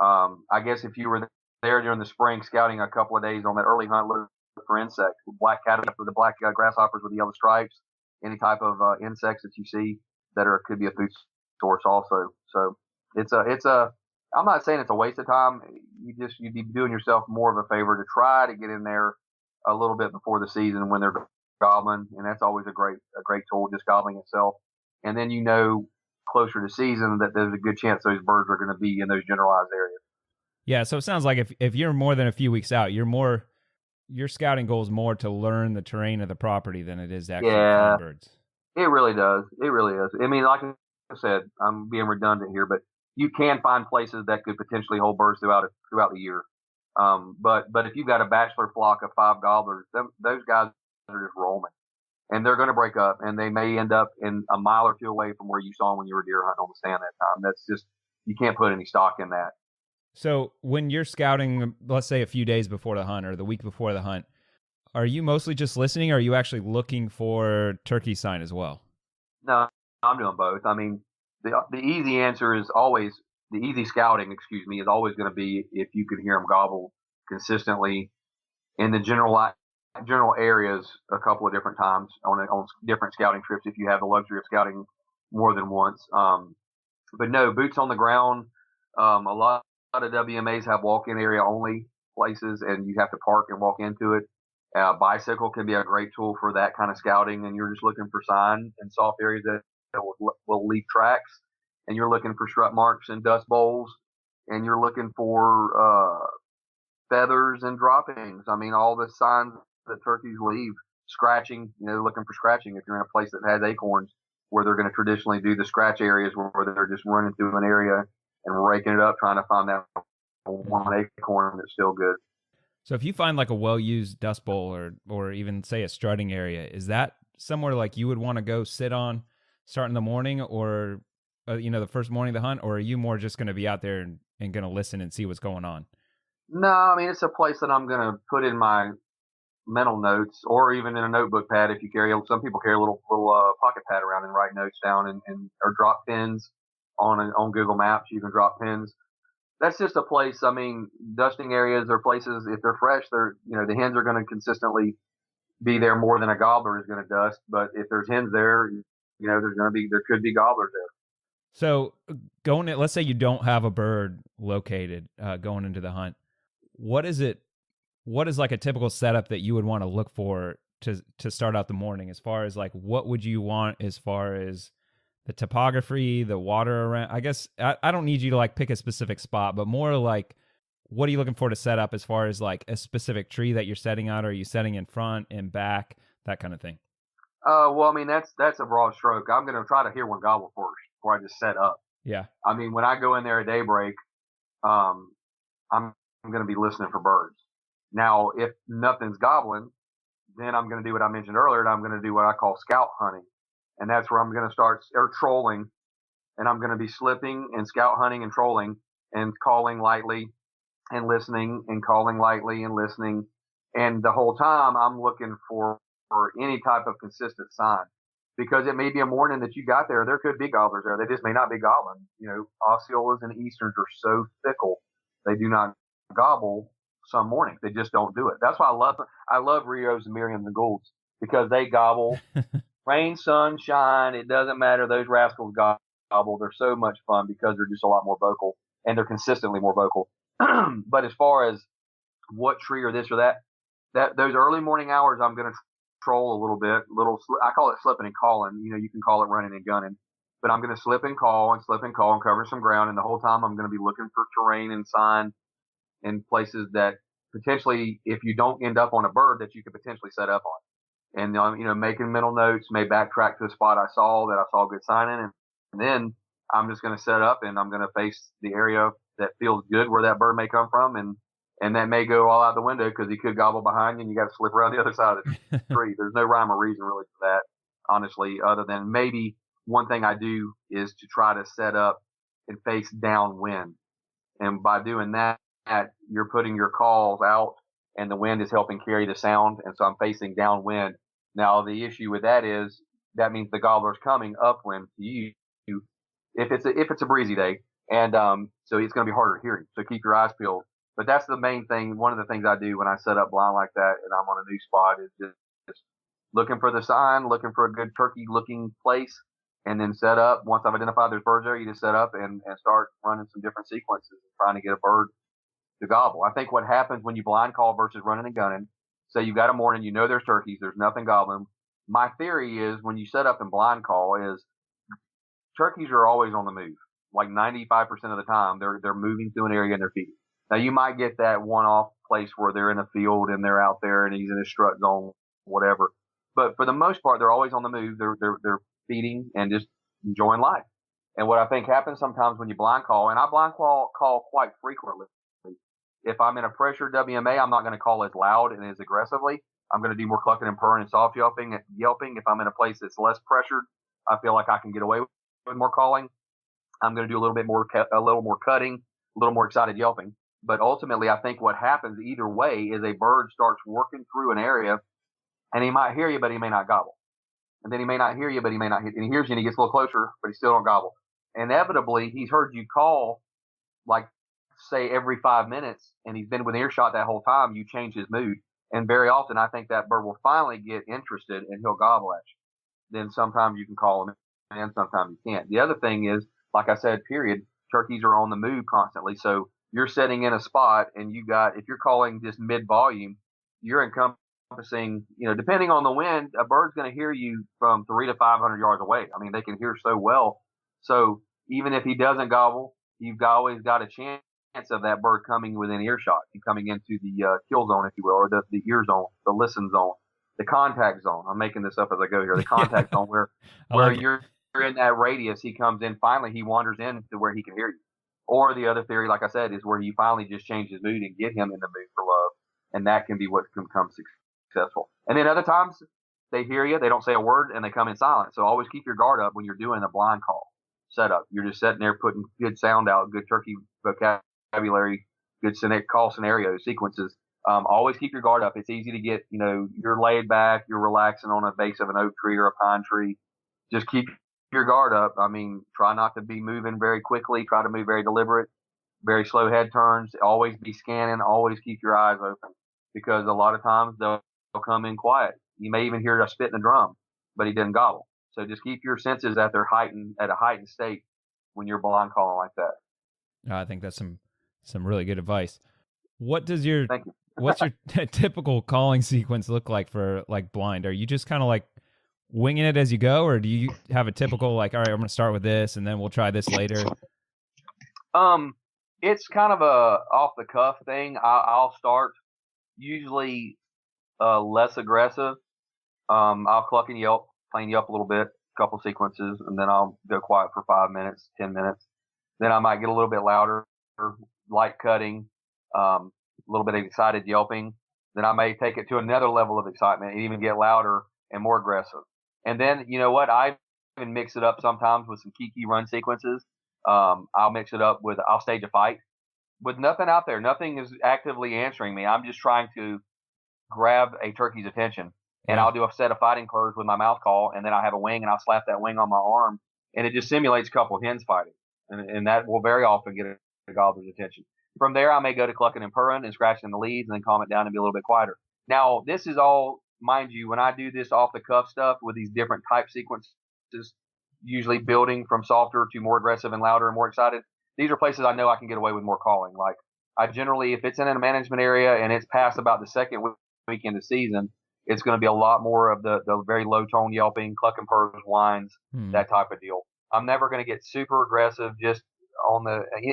I guess if you were there during the spring scouting a couple of days on that early hunt, look for insects, black caterpillars, the black grasshoppers with the yellow stripes, any type of insects that you see that could be a food source also. So it's a I'm not saying it's a waste of time. You'd be doing yourself more of a favor to try to get in there a little bit before the season when they're gobbling, and that's always a great tool, just gobbling itself. And then closer to season that there's a good chance those birds are going to be in those generalized areas. Yeah, so it sounds like if you're more than a few weeks out, your scouting goal is more to learn the terrain of the property than it is to actually find birds. It really does. It really is. I mean, like I said, I'm being redundant here, but you can find places that could potentially hold birds throughout the year. But if you've got a bachelor flock of 5 gobblers, those guys are just roaming, and they're going to break up, and they may end up in a mile or two away from where you saw them when you were deer hunting on the stand that time. That's just, you can't put any stock in that. So when you're scouting, let's say a few days before the hunt or the week before the hunt, are you mostly just listening, or are you actually looking for turkey sign as well? No, I'm doing both. I mean, the easy answer is always, the easy scouting, is always going to be if you can hear them gobble consistently in the general areas a couple of different times on different scouting trips if you have the luxury of scouting more than once. But no, boots on the ground. A lot of WMAs have walk-in area only places, and you have to park and walk into it. Bicycle can be a great tool for that kind of scouting, and you're just looking for sign in soft areas that will leave tracks, and you're looking for strut marks and dust bowls, and you're looking for feathers and droppings. I mean, all the signs that turkeys leave. Scratching, looking for scratching if you're in a place that has acorns, where they're going to traditionally do the scratch areas where they're just running through an area and raking it up, trying to find that one acorn that's still good. So if you find like a well-used dust bowl or even say a strutting area, is that somewhere like you would want to go sit on start in the morning or, the first morning of the hunt, or are you more just going to be out there and going to listen and see what's going on? No, I mean, it's a place that I'm going to put in my mental notes, or even in a notebook pad. If you some people carry a little pocket pad around and write notes down and or drop pins on Google Maps. You can drop pins. That's just a place. I mean, dusting areas are places, if they're fresh, the hens are going to consistently be there more than a gobbler is going to dust. But if there's hens there, there could be gobblers there. So let's say you don't have a bird located going into the hunt. What is like a typical setup that you would want to look for to start out the morning, as far as like, what would you want as far as the topography, the water around? I guess I don't need you to like pick a specific spot, but more like, what are you looking for to set up as far as like a specific tree that you're setting out? Or are you setting in front and back, that kind of thing? Well, I mean, that's a broad stroke. I'm going to try to hear one gobble first before I just set up. Yeah. I mean, when I go in there at daybreak, I'm going to be listening for birds. Now, if nothing's gobbling, then I'm going to do what I mentioned earlier, and I'm going to do what I call scout hunting. And that's where I'm going to start, or trolling, and I'm going to be slipping and scout hunting and trolling and calling lightly and listening and calling lightly and listening. And the whole time I'm looking for any type of consistent sign, because it may be a morning that you got there could be gobblers there. They just may not be gobbling. Osceolas and Easterns are so fickle. They do not gobble some mornings. They just don't do it. That's why I love Rios and Miriams and Goulds, because they gobble. Rain, sun, shine, it doesn't matter. Those rascals gobble. They're so much fun because they're just a lot more vocal, and they're consistently more vocal. But as far as what tree or this or that. Those early morning hours, I'm going to troll a little bit. I call it slipping and calling. You can call it running and gunning, but I'm going to slip and call and cover some ground. And the whole time, I'm going to be looking for terrain and sign in places that potentially, if you don't end up on a bird, that you could potentially set up on. And making mental notes, may backtrack to a spot I saw good sign in, and then I'm just going to set up and I'm going to face the area that feels good where that bird may come from, and that may go all out the window because he could gobble behind you and you got to slip around the other side of the tree. There's no rhyme or reason really for that, honestly, other than maybe one thing I do is to try to set up and face downwind. And by doing that, you're putting your calls out and the wind is helping carry the sound. And so I'm facing downwind. Now, the issue with that is that means the gobbler's coming upwind to you if it's a breezy day. And so it's going to be harder to hear you. So keep your eyes peeled. But that's the main thing. One of the things I do when I set up blind like that and I'm on a new spot is just looking for the sign, looking for a good turkey looking place, and then set up. Once I've identified there's birds there, you just set up and start running some different sequences and trying to get a bird to gobble. I think what happens when you blind call versus running and gunning, say you got a morning, there's turkeys, there's nothing gobbling. My theory is when you set up and blind call is turkeys are always on the move. Like 95% of the time, they're moving through an area and they're feeding. Now you might get that one-off place where they're in a field and they're out there and he's in a strut zone, whatever. But for the most part, they're always on the move. They're feeding and just enjoying life. And what I think happens sometimes when you blind call, and I blind call quite frequently. If I'm in a pressure WMA, I'm not going to call as loud and as aggressively. I'm going to do more clucking and purring and soft yelping. If I'm in a place that's less pressured, I feel like I can get away with more calling. I'm going to do a little more cutting, a little more excited yelping. But ultimately, I think what happens either way is a bird starts working through an area, and he might hear you, but he may not gobble. And then he may not hear you, but he may not. And he hears you, and he gets a little closer, but he still don't gobble. Inevitably, he's heard you call, like say every 5 minutes, and he's been within earshot that whole time. You change his mood, and very often, I think that bird will finally get interested, and he'll gobble at you. Then sometimes you can call him, and sometimes you can't. The other thing is, like I said, turkeys are on the move constantly, so you're setting in a spot and if you're calling just mid volume, you're encompassing, depending on the wind, a bird's going to hear you from 300 to 500 yards away. I mean, they can hear so well. So even if he doesn't gobble, you've always got a chance of that bird coming within earshot and coming into the kill zone, if you will, or the ear zone, the listen zone, the contact zone. I'm making this up as I go here. The contact zone where you're in that radius, he comes in, finally he wanders in to where he can hear you. Or the other theory, like I said, is where you finally just change his mood and get him in the mood for love. And that can be what can become successful. And then other times they hear you, they don't say a word, and they come in silent. So always keep your guard up when you're doing a blind call setup. You're just sitting there putting good sound out, good turkey vocabulary, good call scenario sequences. Always keep your guard up. It's easy to get, you're laid back, you're relaxing on a base of an oak tree or a pine tree. Just keep your guard up. I mean, try not to be moving very quickly. Try to move very deliberate, very slow head turns. Always be scanning. Always keep your eyes open because a lot of times they'll come in quiet. You may even hear a spit in the drum, but he didn't gobble. So just keep your senses at a heightened state when you're blind calling like that. I think that's some really good advice. What's your Thank you. What's your typical calling sequence look like for like blind? Are you just kind of like winging it as you go, or do you have a typical like, all right, I'm going to start with this and then we'll try this later? It's kind of a off the cuff thing. I'll start usually less aggressive. I'll cluck and yelp, plain yelp a little bit, a couple sequences, and then I'll go quiet for 5 minutes, 10 minutes. Then I might get a little bit louder, light cutting, a little bit of excited yelping. Then I may take it to another level of excitement and even get louder and more aggressive. And then, you know what? I even mix it up sometimes with some kiki run sequences. I'll mix it up I'll stage a fight with nothing out there. Nothing is actively answering me. I'm just trying to grab a turkey's attention. And I'll do a set of fighting curves with my mouth call, and then I have a wing, and I'll slap that wing on my arm, and it just simulates a couple of hens fighting. And that will very often get a gobbler's attention. From there, I may go to clucking and purring and scratching the leads and then calm it down and be a little bit quieter. Now, this is all, mind you, when I do this off-the-cuff stuff with these different type sequences, usually building from softer to more aggressive and louder and more excited, these are places I know I can get away with more calling. Like I generally, if it's in a management area and it's past about the second week in the season, it's going to be a lot more of the very low tone yelping, clucking purrs, whines, that type of deal. I'm never going to get super aggressive just on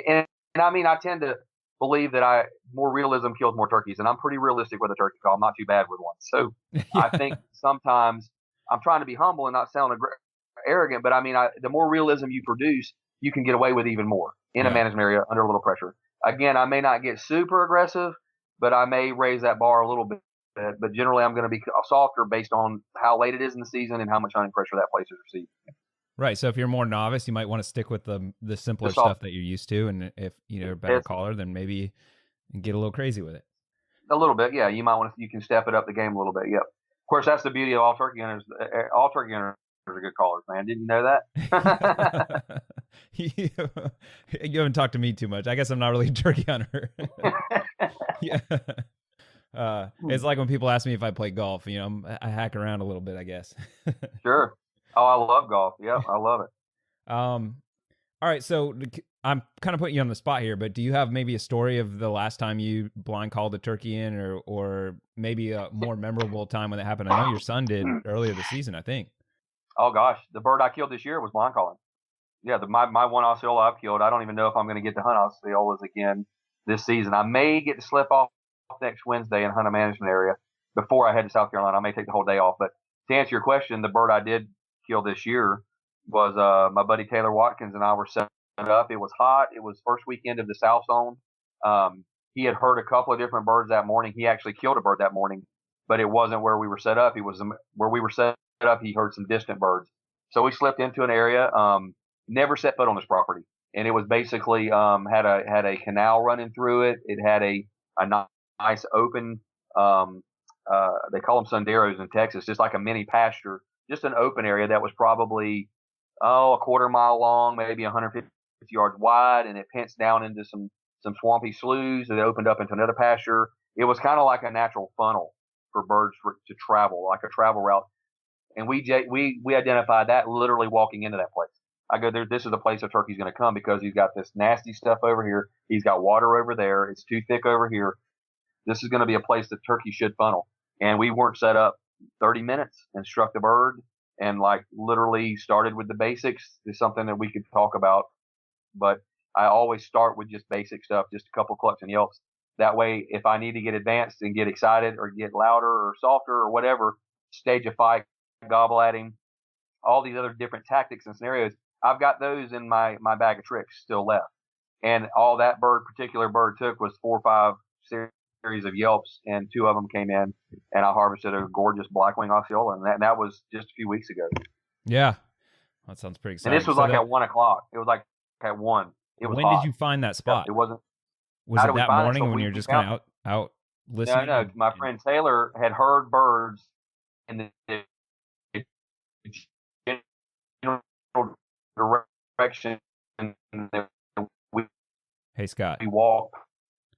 and I mean, I tend to believe that more realism kills more turkeys, and I'm pretty realistic with a turkey call. I'm not too bad with one. So Yeah. I think sometimes I'm trying to be humble and not sound arrogant, but I mean, the more realism you produce, you can get away with even more in a management area under a little pressure. Again, I may not get super aggressive, but I may raise that bar a little bit. But generally, I'm going to be softer based on how late it is in the season and how much hunting pressure that place is receiving. Right. So if you're more novice, you might want to stick with the simpler stuff that you're used to, and if you're a better caller, then maybe get a little crazy with it. A little bit, yeah. You can step it up the game a little bit. Yep. Of course, that's the beauty of all turkey hunters. All turkey hunters are good callers, man. Didn't you know that? You haven't talked to me too much. I guess I'm not really a turkey hunter. Yeah. It's like when people ask me if I play golf. I hack around a little bit, I guess. Sure. Oh, I love golf. Yep, I love it. All right, so I'm kind of putting you on the spot here, but do you have maybe a story of the last time you blind called a turkey in, or maybe a more memorable time when it happened? I know your son did earlier this season, I think. Oh gosh, the bird I killed this year was blind calling. Yeah, my one Osceola I've killed. I don't even know if I'm going to get to hunt Osceolas again this season. I may get to slip off next Wednesday and hunt a management area before I head to South Carolina. I may take the whole day off. But to answer your question, the bird I did kill this year was my buddy Taylor Watkins and I were set up. It was hot. It was first weekend of the South Zone. He had heard a couple of different birds that morning. He actually killed a bird that morning, but it wasn't where we were set up. It was where we were set up. He heard some distant birds. So we slipped into an area, never set foot on this property. And it was basically had a canal running through it. It had a nice open, they call them senderos in Texas, just like a mini pasture, just an open area that was probably, a quarter mile long, maybe 150 yards wide, and it pins down into some swampy sloughs that opened up into another pasture. It was kind of like a natural funnel for birds to travel, like a travel route. And we identified that literally walking into that place. I go there. This is the place a turkey's going to come because he's got this nasty stuff over here. He's got water over there. It's too thick over here. This is going to be a place that turkey should funnel. And we weren't set up 30 minutes and struck the bird and like literally started with the basics. It's something that we could talk about, but I always start with just basic stuff, just a couple clucks and yelps. That way, if I need to get advanced and get excited or get louder or softer or whatever, stage a fight, gobble at him, all these other different tactics and scenarios, I've got those in my bag of tricks still left. And all that particular bird took was 4 or 5 series of yelps, and 2 of them came in, and I harvested a gorgeous blackwing Osceola, and that was just a few weeks ago. Yeah, that sounds pretty exciting. And this was at 1 o'clock. It was like at 1. It was when hot. Did you find that spot? It wasn't. Was it that morning when you were just kind of out listening? No. My friend Taylor had heard birds in the general direction. Hey, Scott. We walked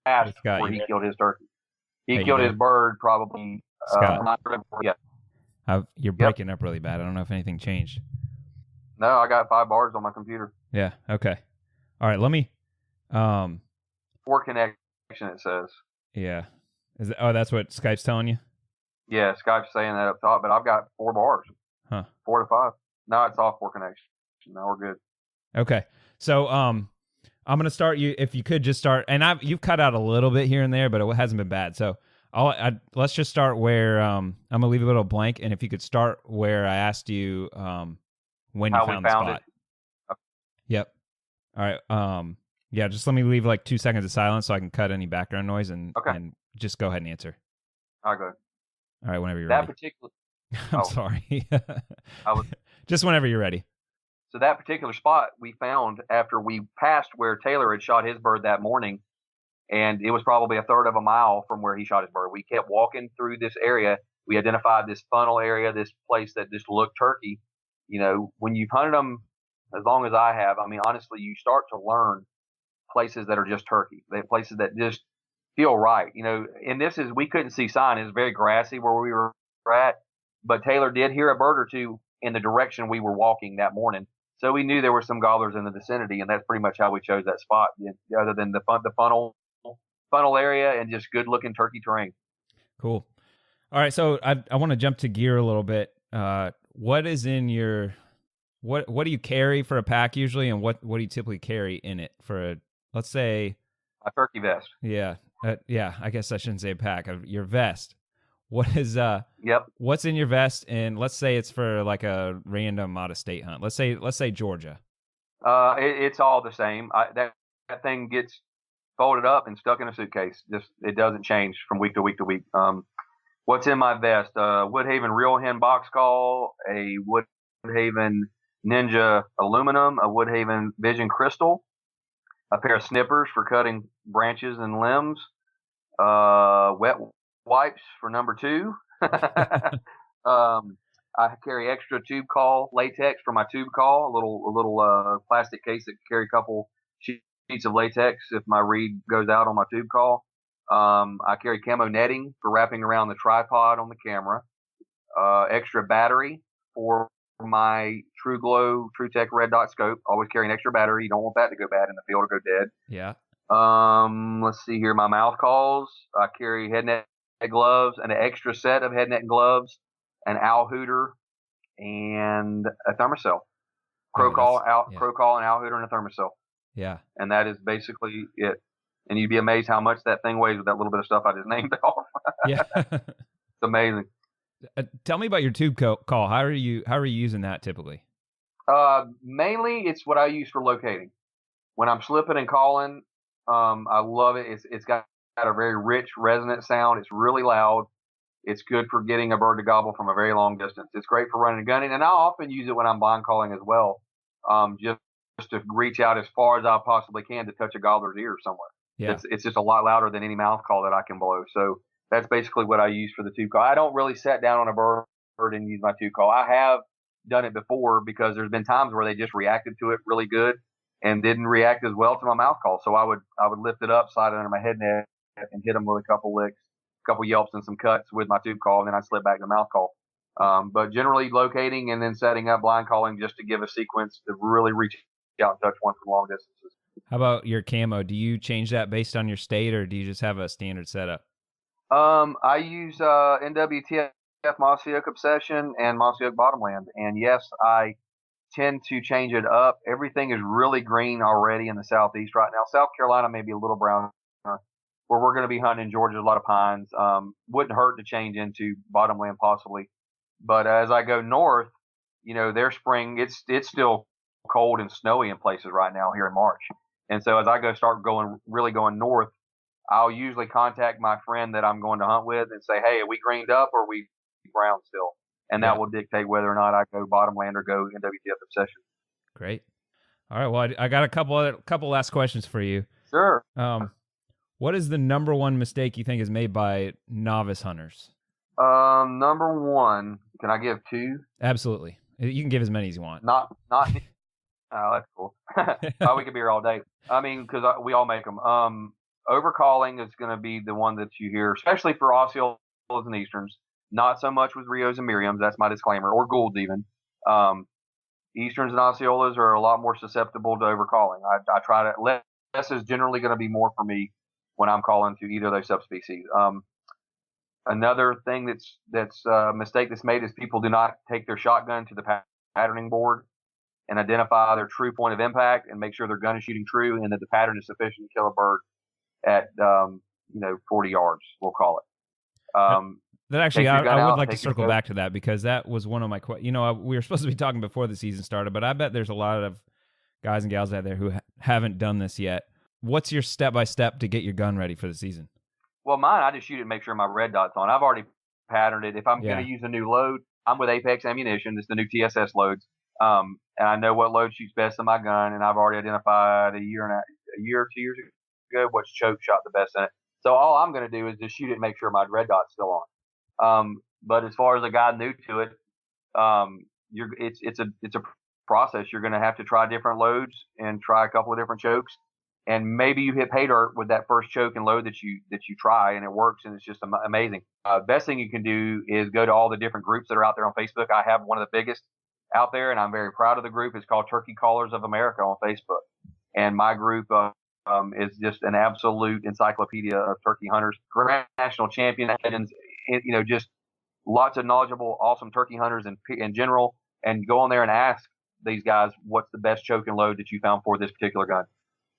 past Scott, where he killed his turkey. He killed his bird probably. Scott. Yeah. You're breaking up really bad. I don't know if anything changed. No, I got 5 bars on my computer. Yeah. Okay. All right. Let me. Poor connection, it says. Yeah. That's what Skype's telling you? Yeah, Skype's saying that up top, but I've got 4 bars. Huh. 4 to 5. No, it's off, poor connection. No, we're good. Okay. So, I'm going to start you, if you could just start, and you've cut out a little bit here and there, but it hasn't been bad. So let's just start where, I'm going to leave a little blank. And if you could start where I asked you, when you found the spot. Okay. Yep. All right. Yeah, just let me leave like 2 seconds of silence so I can cut any background noise and just go ahead and answer. I'll go. All right, whenever you're ready. I'm sorry. Just whenever you're ready. So that particular spot we found after we passed where Taylor had shot his bird that morning, and it was probably a third of a mile from where he shot his bird. We kept walking through this area. We identified this funnel area, this place that just looked turkey. You know, when you've hunted them as long as I have, I mean, honestly, you start to learn places that are just turkey, places that just feel right. You know, and we couldn't see sign. It was very grassy where we were at, but Taylor did hear a bird or two in the direction we were walking that morning. So we knew there were some gobblers in the vicinity, and that's pretty much how we chose that spot. Other than the funnel funnel area and just good looking turkey terrain. Cool. All right, so I want to jump to gear a little bit. What is in your what do you carry for a pack usually, and what do you typically carry in it for a, let's say, a turkey vest? Yeah, I guess I shouldn't say a pack. Your vest. What is Yep. What's in your vest? And let's say it's for like a random out of state hunt. Let's say Georgia. It's all the same. That thing gets folded up and stuck in a suitcase. Just it doesn't change from week to week to week. What's in my vest? Woodhaven Real Hen box call, a Woodhaven Ninja aluminum, a Woodhaven Vision crystal, a pair of snippers for cutting branches and limbs, wet wipes for number 2. I carry extra tube call latex for my tube call, a little plastic case that can carry a couple sheets of latex if my reed goes out on my tube call. I carry camo netting for wrapping around the tripod on the camera. Extra battery for my True Glow TrueTech Red Dot scope. Always carry an extra battery. You don't want that to go bad in the field or go dead. Yeah. Let's see here. My mouth calls. I carry head net gloves and an extra set of head net gloves, an owl hooter, and a thermocell. Crow call, and owl hooter, and a thermocell. Yeah. And that is basically it. And you'd be amazed how much that thing weighs with that little bit of stuff I just named off. Yeah. It's amazing. Tell me about your tube call. How are you using that typically? Mainly it's what I use for locating. When I'm slipping and calling, I love it. It's got a very rich resonant sound. It's really loud. It's good for getting a bird to gobble from a very long distance. It's great for running and gunning, and I often use it when I'm blind calling as well, just to reach out as far as I possibly can to touch a gobbler's ear somewhere. Yeah. It's just a lot louder than any mouth call that I can blow. So that's basically what I use for the tube call. I don't really sit down on a bird and use my tube call. I have done it before because there's been times where they just reacted to it really good and didn't react as well to my mouth call. So I would lift it up, slide it under my head net, and hit them with a couple licks, a couple yelps, and some cuts with my tube call, and then I slip back to mouth call. But generally locating and then setting up blind calling just to give a sequence to really reach out and touch one from long distances. How about your camo? Do you change that based on your state, or do you just have a standard setup? I use NWTF Mossy Oak Obsession and Mossy Oak Bottomland, and yes, I tend to change it up. Everything is really green already in the southeast right now. South Carolina may be a little brown. Where we're going to be hunting in Georgia, a lot of pines. Wouldn't hurt to change into bottomland possibly, but as I go north, their spring, it's still cold and snowy in places right now here in March. And so as I start going north, I'll usually contact my friend that I'm going to hunt with and say, hey, are we greened up or are we brown still? And that will dictate whether or not I go bottomland or go NWTF Obsession. Great. All right. Well, I got a couple last questions for you. Sure. What is the number one mistake you think is made by novice hunters? Number one, can I give 2? Absolutely. You can give as many as you want. Not. Oh, that's cool. We could be here all day. I mean, because we all make them. Overcalling is going to be the one that you hear, especially for Osceolas and Easterns. Not so much with Rios and Miriams. That's my disclaimer, or Goulds even. Easterns and Osceolas are a lot more susceptible to overcalling. I try to. Less is generally going to be more for me when I'm calling to either of those subspecies. Another thing that's a mistake that's made is people do not take their shotgun to the patterning board and identify their true point of impact and make sure their gun is shooting true and that the pattern is sufficient to kill a bird at 40 yards, we'll call it. That actually, I would like to circle back to that because that was one of my questions. We were supposed to be talking before the season started, but I bet there's a lot of guys and gals out there who haven't done this yet. What's your step-by-step to get your gun ready for the season? Well, mine, I just shoot it and make sure my red dot's on. I've already patterned it. If I'm going to use a new load, I'm with Apex Ammunition. It's the new TSS loads. And I know what load shoots best on my gun, and I've already identified a year or 2 years ago which choke shot the best in it. So all I'm going to do is just shoot it and make sure my red dot's still on. But as far as a guy new to it, it's a process. You're going to have to try different loads and try a couple of different chokes, and maybe you hit pay dirt with that first choke and load that you try, and it works, and it's just amazing. Best thing you can do is go to all the different groups that are out there on Facebook. I have one of the biggest out there, and I'm very proud of the group. It's called Turkey Callers of America on Facebook, and my group is just an absolute encyclopedia of turkey hunters. Grand national champion, and just lots of knowledgeable, awesome turkey hunters in general. And go on there and ask these guys what's the best choke and load that you found for this particular gun.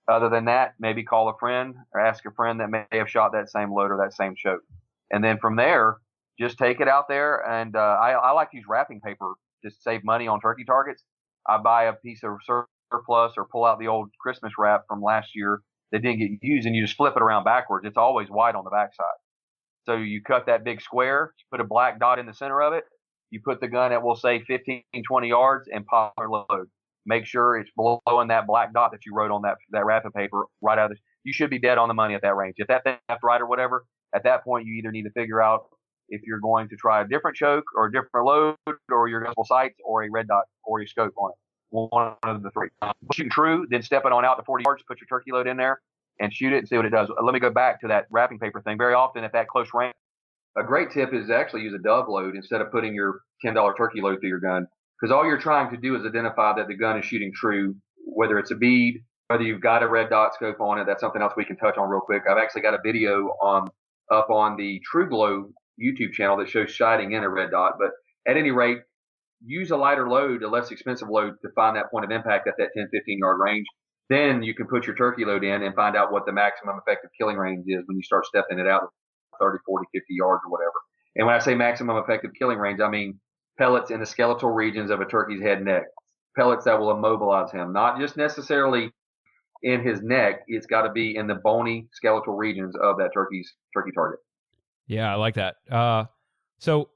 Other than that, maybe call a friend or ask a friend that may have shot that same load or that same choke. And then from there, just take it out there. And I like to use wrapping paper to save money on turkey targets. I buy a piece of surplus or pull out the old Christmas wrap from last year that didn't get used, and you just flip it around backwards. It's always white on the backside. So you cut that big square, you put a black dot in the center of it, you put the gun at, we'll say, 15, 20 yards and pop or load. Make sure it's blowing that black dot that you wrote on that wrapping paper right out of you should be dead on the money at that range. If that thing's left, right, or whatever, at that point, you either need to figure out if you're going to try a different choke or a different load or your multiple sights or a red dot or a scope on it. One of the three. Shooting true, then step it on out to 40 yards, put your turkey load in there and shoot it and see what it does. Let me go back to that wrapping paper thing. Very often at that close range, a great tip is to actually use a dove load instead of putting your $10 turkey load through your gun. Because all you're trying to do is identify that the gun is shooting true, whether it's a bead, whether you've got a red dot scope on it. That's something else we can touch on real quick. I've actually got a video up on the True Glow YouTube channel that shows sighting in a red dot. But at any rate, use a lighter load, a less expensive load to find that point of impact at that 10, 15 yard range. Then you can put your turkey load in and find out what the maximum effective killing range is when you start stepping it out 30, 40, 50 yards or whatever. And when I say maximum effective killing range, I mean pellets in the skeletal regions of a turkey's head and neck. Pellets that will immobilize him, not just necessarily in his neck. It's got to be in the bony skeletal regions of that turkey target. Yeah, I like that. So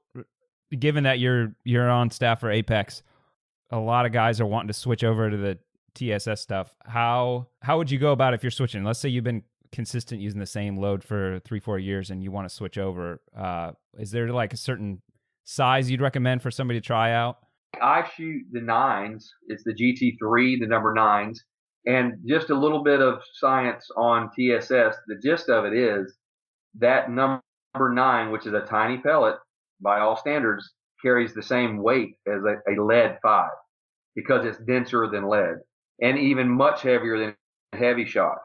given that you're on staff for Apex, a lot of guys are wanting to switch over to the TSS stuff. How would you go about if you're switching? Let's say you've been consistent using the same load for 3-4 years and you want to switch over. Is there like a certain size you'd recommend for somebody to try out? I shoot the 9s. It's the GT3, the number 9s. And just a little bit of science on TSS. The gist of it is that number 9, which is a tiny pellet by all standards, carries the same weight as a lead 5 because it's denser than lead and even much heavier than heavy shot.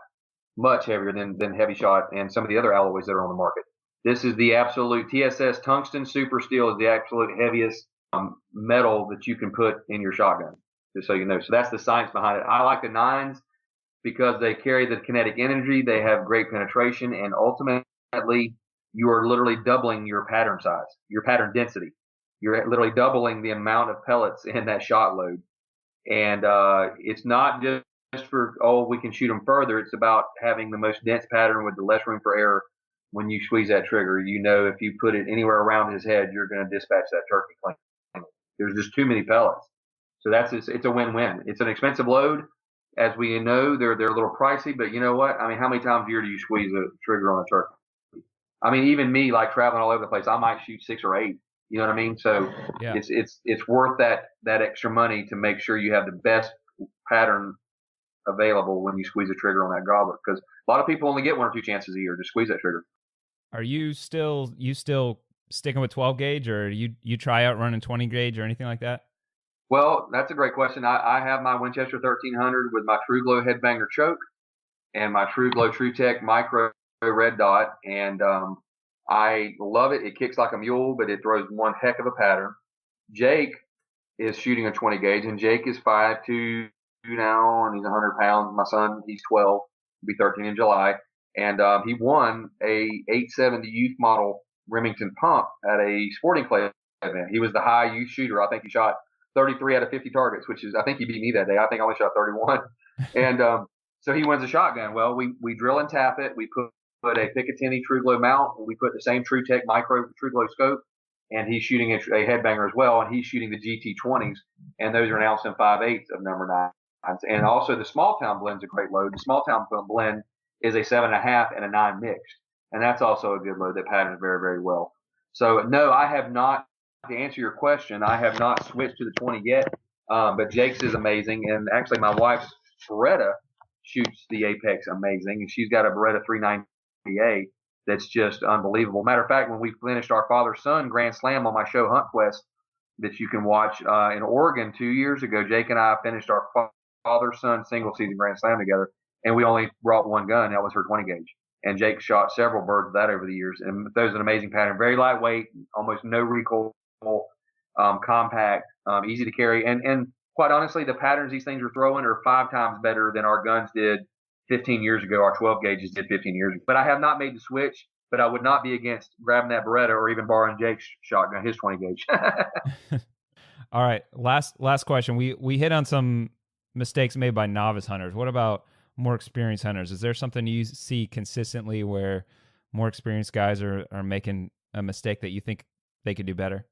Much heavier than heavy shot and some of the other alloys that are on the market. This is the absolute TSS tungsten super steel is the absolute heaviest metal that you can put in your shotgun, just so you know. So that's the science behind it. I like the 9s because they carry the kinetic energy, they have great penetration, and ultimately you are literally doubling your pattern size, your pattern density. You're literally doubling the amount of pellets in that shot load. And it's not just for, we can shoot them further. It's about having the most dense pattern with the less room for error. When you squeeze that trigger, you know if you put it anywhere around his head, you're going to dispatch that turkey clean. There's just too many pellets. So it's a win-win. It's an expensive load. As we know, they're a little pricey, but you know what? I mean, how many times a year do you squeeze a trigger on a turkey? I mean, even me, like traveling all over the place, I might shoot 6 or 8. You know what I mean? So yeah. It's worth that extra money to make sure you have the best pattern available when you squeeze a trigger on that gobbler, because a lot of people only get 1 or 2 chances a year to squeeze that trigger. Are you still sticking with 12 gauge, or you try out running 20 gauge or anything like that? Well, that's a great question. I have my Winchester 1300 with my True Glow headbanger choke and my True Glow True Tech micro red dot, and I love it. It kicks like a mule, but it throws one heck of a pattern. Jake is shooting a 20 gauge, and Jake is 5'2" now, and he's 100 pounds. My son, he's 12, will be 13 in July. And he won a 870 youth model Remington pump at a sporting clay event. He was the high youth shooter. I think he shot 33 out of 50 targets, which is, I think he beat me that day. I think I only shot 31. And so he wins a shotgun. Well, we drill and tap it. We put a Picatinny True Glow mount. We put the same True Tech micro True Glow scope. And he's shooting a headbanger as well. And he's shooting the GT20s. And those are announced in 5/8 of number 9s. And also the Small Town blend's a great load. The Small Town blend is a 7.5 and a 9 mixed. And that's also a good load that patterns very, very well. So no, I have not, to answer your question, I have not switched to the 20 yet. But Jake's is amazing. And actually my wife's Beretta shoots the Apex amazing. And she's got a Beretta 398 that's just unbelievable. Matter of fact, when we finished our father-son Grand Slam on my show Hunt Quest that you can watch in Oregon 2 years ago, Jake and I finished our father-son single season Grand Slam together. and we only brought one gun. That was her 20 gauge. And Jake shot several birds with that over the years. And those are an amazing pattern. Very lightweight, almost no recoil, compact, easy to carry. And quite honestly, the patterns these things are throwing are 5 times better than our guns did 15 years ago. Our 12 gauges did 15 years ago. But I have not made the switch. But I would not be against grabbing that Beretta or even borrowing Jake's shotgun, his 20 gauge. All right, last question. We hit on some mistakes made by novice hunters. What about more experienced hunters? Is there something you see consistently where more experienced guys are making a mistake that you think they could do better?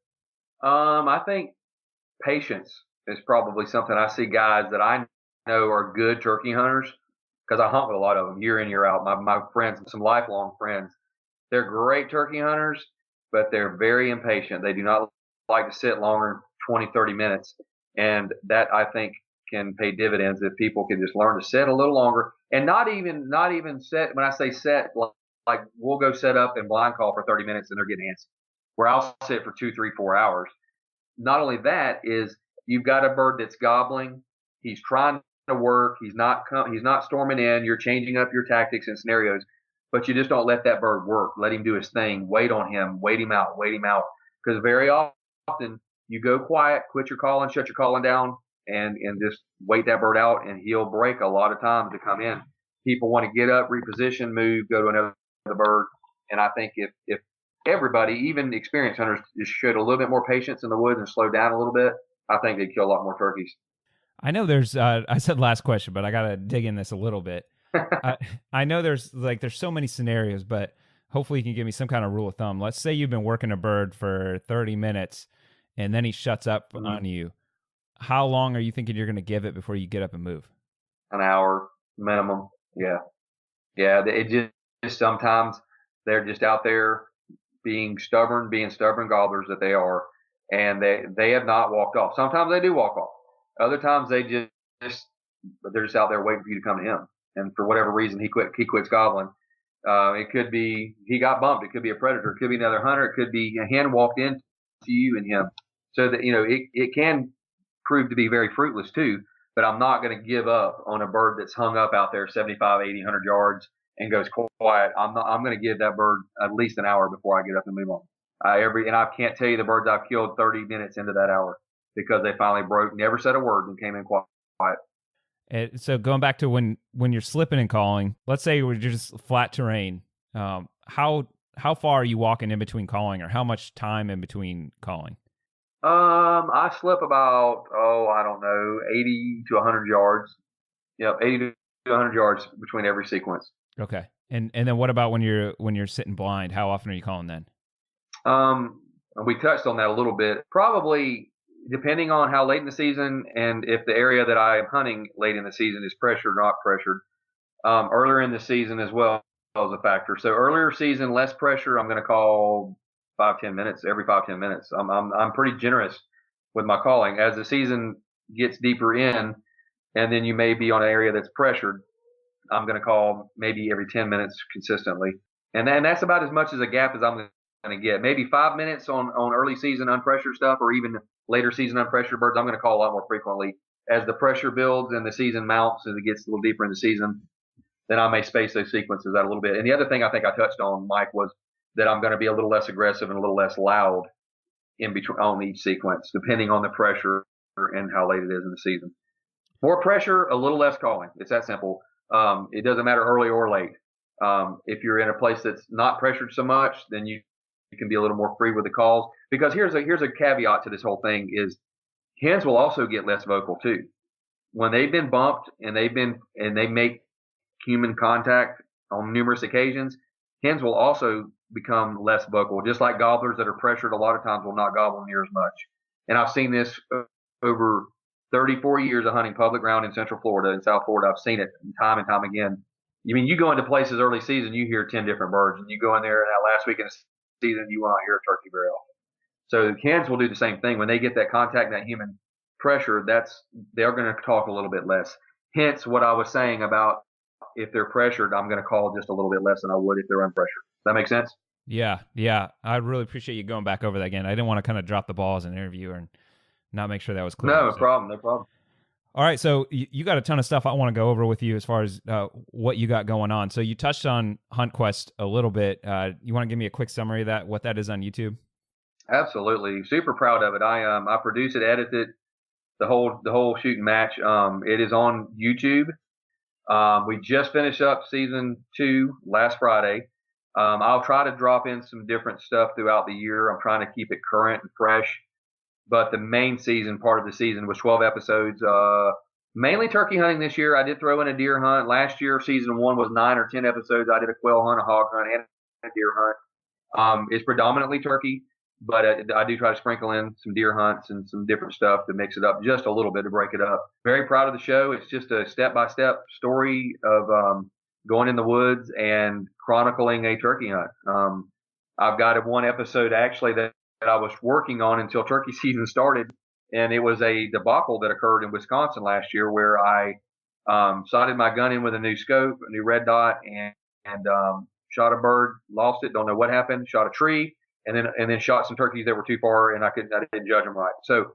I think patience is probably something I see guys that I know are good turkey hunters, because I hunt with a lot of them year in, year out. My friends, some lifelong friends, they're great turkey hunters, but they're very impatient. They do not like to sit longer than 20, 30 minutes. And that, I think, can pay dividends if people can just learn to sit a little longer and not even set. When I say set, like we'll go set up and blind call for 30 minutes and they're getting antsy, where I'll sit for 2, 3, 4 hours. Not only that is you've got a bird that's gobbling. He's trying to work. He's not storming in. You're changing up your tactics and scenarios, but you just don't let that bird work. Let him do his thing. Wait on him. Wait him out. Because very often you go quiet, quit your calling, shut your calling down, and just wait that bird out, and he'll break a lot of times to come in. People want to get up, reposition, move, go to another bird. And I think if everybody, even experienced hunters, just showed a little bit more patience in the woods and slow down a little bit, I think they'd kill a lot more turkeys. I know there's, I said last question, but I got to dig in this a little bit. I know there's so many scenarios, but hopefully you can give me some kind of rule of thumb. Let's say you've been working a bird for 30 minutes and then he shuts up on you. How long are you thinking you're going to give it before you get up and move? An hour minimum. Yeah. It just sometimes they're just out there being stubborn gobblers that they are, and they have not walked off. Sometimes they do walk off. Other times they're just out there waiting for you to come to him. And for whatever reason, he quits gobbling. It could be he got bumped. It could be a predator. It could be another hunter. It could be a hen walked into you and him. So that, it can prove to be very fruitless too. But I'm not going to give up on a bird that's hung up out there 75, 80, 100 yards and goes quiet. I'm going to give that bird at least an hour before I get up and move on. And I can't tell you the birds I've killed 30 minutes into that hour because they finally broke, never said a word, and came in quiet. And so going back to when you're slipping and calling, let's say we're just flat terrain. How far are you walking in between calling, or how much time in between calling? I slip about, I don't know, 80 to 100 yards. Yep, 80 to 100 yards between every sequence. Okay. And then what about when you're sitting blind? How often are you calling then? We touched on that a little bit. Probably depending on how late in the season and if the area that I am hunting late in the season is pressured or not pressured. Earlier in the season as well is a factor. So earlier season, less pressure, I'm going to call 5-10 minutes, every 5-10 minutes. I'm pretty generous with my calling. As the season gets deeper in, and then you may be on an area that's pressured, I'm going to call maybe every 10 minutes consistently. And that's about as much as a gap as I'm going to get. Maybe 5 minutes on early season unpressured stuff, or even later season unpressured birds. I'm going to call a lot more frequently. As the pressure builds and the season mounts, as it gets a little deeper in the season, then I may space those sequences out a little bit. And the other thing I think I touched on, Mike, was that I'm going to be a little less aggressive and a little less loud in between on each sequence, depending on the pressure and how late it is in the season. More pressure, a little less calling. It's that simple. It doesn't matter early or late. If you're in a place that's not pressured so much, then you can be a little more free with the calls. Because here's a caveat to this whole thing is hens will also get less vocal too. When they've been bumped and they make human contact on numerous occasions, hens will also become less vocal. Just like gobblers that are pressured a lot of times will not gobble near as much. And I've seen this over 34 years of hunting public ground in Central Florida and South Florida. I've seen it time and time again. You go into places early season, you hear 10 different birds, and you go in there that last week in the season, you will not hear a turkey very often. So the hens will do the same thing. When they get that contact, that human pressure, they're going to talk a little bit less. Hence what I was saying about if they're pressured, I'm going to call just a little bit less than I would if they're unpressured. Does that make sense? Yeah. I really appreciate you going back over that again. I didn't want to kind of drop the ball as an interviewer and not make sure that was clear. No problem. All right, so you got a ton of stuff I want to go over with you as far as what you got going on. So you touched on HuntQuest a little bit. You want to give me a quick summary of that, what that is on YouTube? Absolutely, super proud of it. I produce it, edit it, the whole shooting match. It is on YouTube. We just finished up season 2 last Friday. I'll try to drop in some different stuff throughout the year. I'm trying to keep it current and fresh. But the main season, part of the season, was 12 episodes. Mainly turkey hunting this year. I did throw in a deer hunt. Last year, season 1 was 9 or 10 episodes. I did a quail hunt, a hog hunt, and a deer hunt. It's predominantly turkey, but I do try to sprinkle in some deer hunts and some different stuff to mix it up just a little bit to break it up. Very proud of the show. It's just a step-by-step story of going in the woods and chronicling a turkey hunt. I've got one episode actually that I was working on until turkey season started, and it was a debacle that occurred in Wisconsin last year where I sighted my gun in with a new scope, a new red dot, and shot a bird, lost it, don't know what happened, shot a tree, and then shot some turkeys that were too far, and I didn't judge them right. So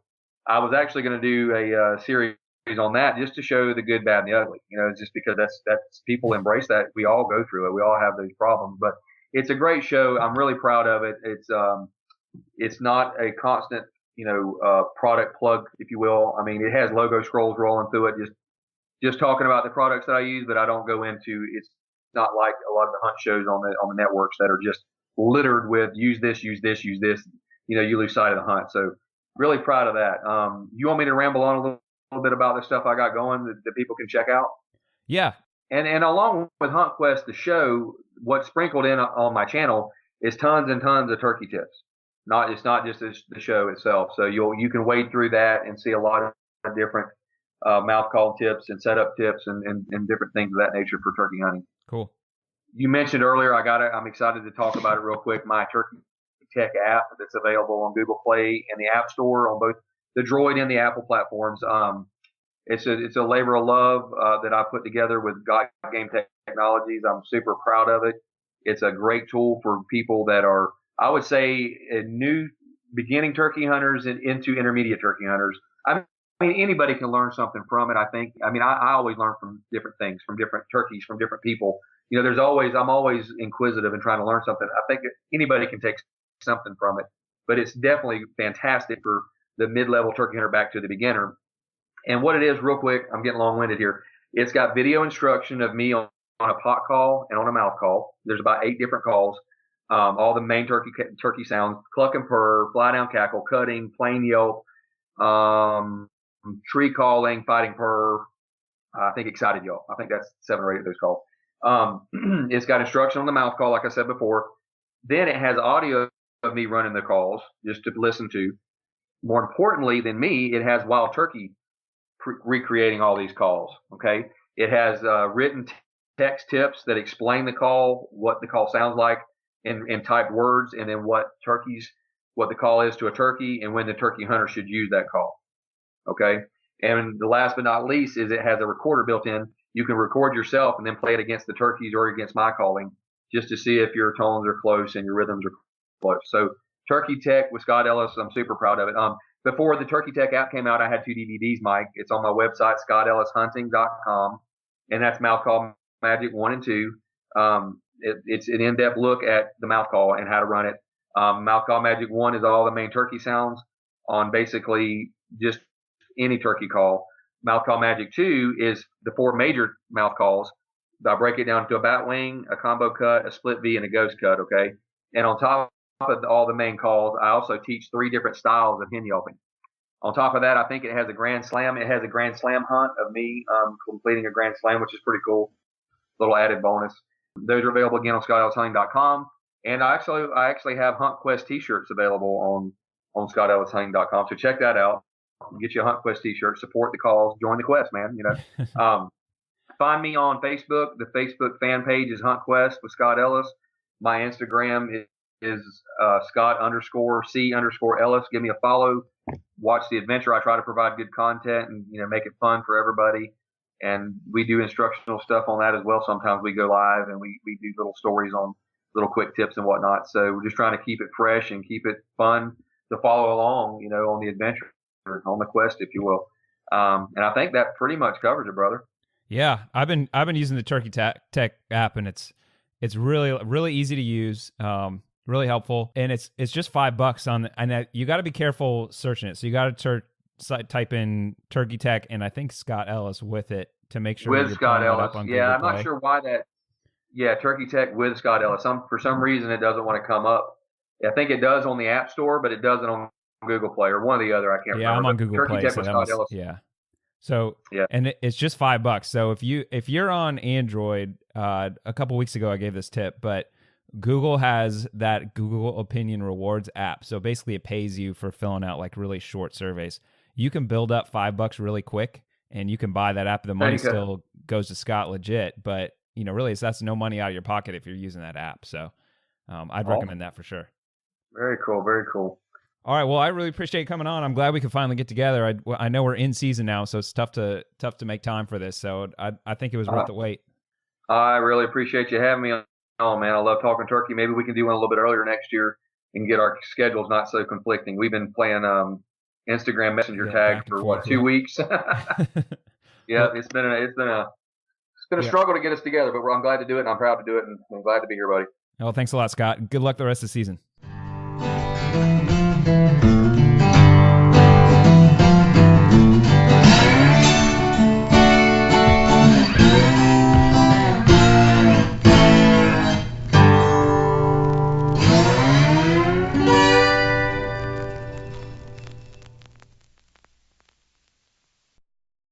I was actually going to do a series on that just to show the good, bad, and the ugly. Just because that's people embrace that. We all go through it. We all have those problems, but it's a great show. I'm really proud of it. It's not a constant, product plug, if you will. I mean, it has logo scrolls rolling through it, just talking about the products that I use, but I don't go into. It's not like a lot of the hunt shows on the networks that are just littered with use this, use this, use this. You lose sight of the hunt. So really proud of that. You want me to ramble on a little bit about the stuff I got going that people can check out? Yeah. And along with HuntQuest, the show, what's sprinkled in on my channel is tons and tons of turkey tips. It's not just the show itself. So you can wade through that and see a lot of different mouth call tips and setup tips and different things of that nature for turkey hunting. Cool. You mentioned earlier, I'm excited to talk about it real quick. My Turkey Tech app that's available on Google Play and the App Store on both the Droid and the Apple platforms. It's a labor of love that I put together with God Game Technologies. I'm super proud of it. It's a great tool for people that are, I would say, new beginning turkey hunters and into intermediate turkey hunters. I mean, anybody can learn something from it, I think. I mean, I always learn from different things, from different turkeys, from different people. I'm always inquisitive and trying to learn something. I think anybody can take something from it, but it's definitely fantastic for the mid-level turkey hunter back to the beginner. And what it is, real quick, I'm getting long-winded here. It's got video instruction of me on a pot call and on a mouth call. There's about 8 different calls. All the main turkey sounds: cluck and purr, fly down cackle, cutting, plain yelp, tree calling, fighting purr. I think excited yelp. I think that's 7 or 8 of those calls. It's got instruction on the mouth call, like I said before. Then it has audio of me running the calls just to listen to. More importantly than me, it has Wild Turkey recreating all these calls. Okay, it has written text tips that explain the call, what the call sounds like in typed words, and then what the call is to a turkey, and when the turkey hunter should use that call. Okay, and the last but not least is it has a recorder built in. You can record yourself and then play it against the turkeys or against my calling, just to see if your tones are close and your rhythms are close. So Turkey Tech with Scott Ellis, I'm super proud of it. Before the Turkey Tech app came out, I had 2 DVDs, Mike. It's on my website, ScottEllisHunting.com, and that's Mouth Call Magic 1 and 2. It's an in-depth look at the mouth call and how to run it. Mouth Call Magic 1 is all the main turkey sounds on basically just any turkey call. Mouth Call Magic 2 is the 4 major mouth calls. I break it down to a bat wing, a combo cut, a split V, and a ghost cut, okay? And on top of all the main calls, I also teach 3 different styles of hen yelping. On top of that, I think it has a Grand Slam. It has a Grand Slam hunt of me completing a Grand Slam, which is pretty cool. Little added bonus. Those are available again on ScottEllisHunting.com. And I actually have HuntQuest t-shirts available on ScottEllisHunting.com. So check that out. Get you a HuntQuest t-shirt. Support the cause. Join the quest, man. Find me on Facebook. The Facebook fan page is HuntQuest with Scott Ellis. My Instagram is Scott_C_Ellis. Give me a follow. Watch the adventure. I try to provide good content and make it fun for everybody. And we do instructional stuff on that as well. Sometimes we go live and we do little stories on little quick tips and whatnot. So we're just trying to keep it fresh and keep it fun to follow along, on the adventure, on the quest, if you will. And I think that pretty much covers it, brother. Yeah, I've been using the Turkey Tech app, and it's really easy to use, really helpful, and it's just $5 on the, and you got to be careful searching it. So you got to type in Turkey Tech and I think Scott Ellis with it to make sure that With you're Scott pulling that Ellis. up on Yeah, Google I'm not Play. sure why that. Yeah, Turkey Tech with Scott Ellis. For some reason, it doesn't want to come up. I think it does on the App Store, but it doesn't on Google Play or one or the other. I can't remember. Yeah, I'm on But Google Turkey Play, Tech so with that Scott must Ellis. yeah. So Yeah. and it's just $5. So if you're on Android, a couple weeks ago I gave this tip, but Google has that Google Opinion Rewards app. So basically, it pays you for filling out like really short surveys. You can build up $5 really quick, and you can buy that app. The money still goes to Scott legit, but really, that's no money out of your pocket if you're using that app. So I'd recommend that for sure. Very cool. Very cool. All right. Well, I really appreciate you coming on. I'm glad we could finally get together. I know we're in season now, so it's tough to make time for this. So I think it was worth the wait. I really appreciate you having me on, man. I love talking turkey. Maybe we can do one a little bit earlier next year and get our schedules not so conflicting. We've been playing Instagram Messenger tag for 2 weeks. Yeah, it's been a struggle to get us together, but I'm glad to do it, and I'm proud to do it, and I'm glad to be here, buddy. Well, thanks a lot, Scott. Good luck the rest of the season.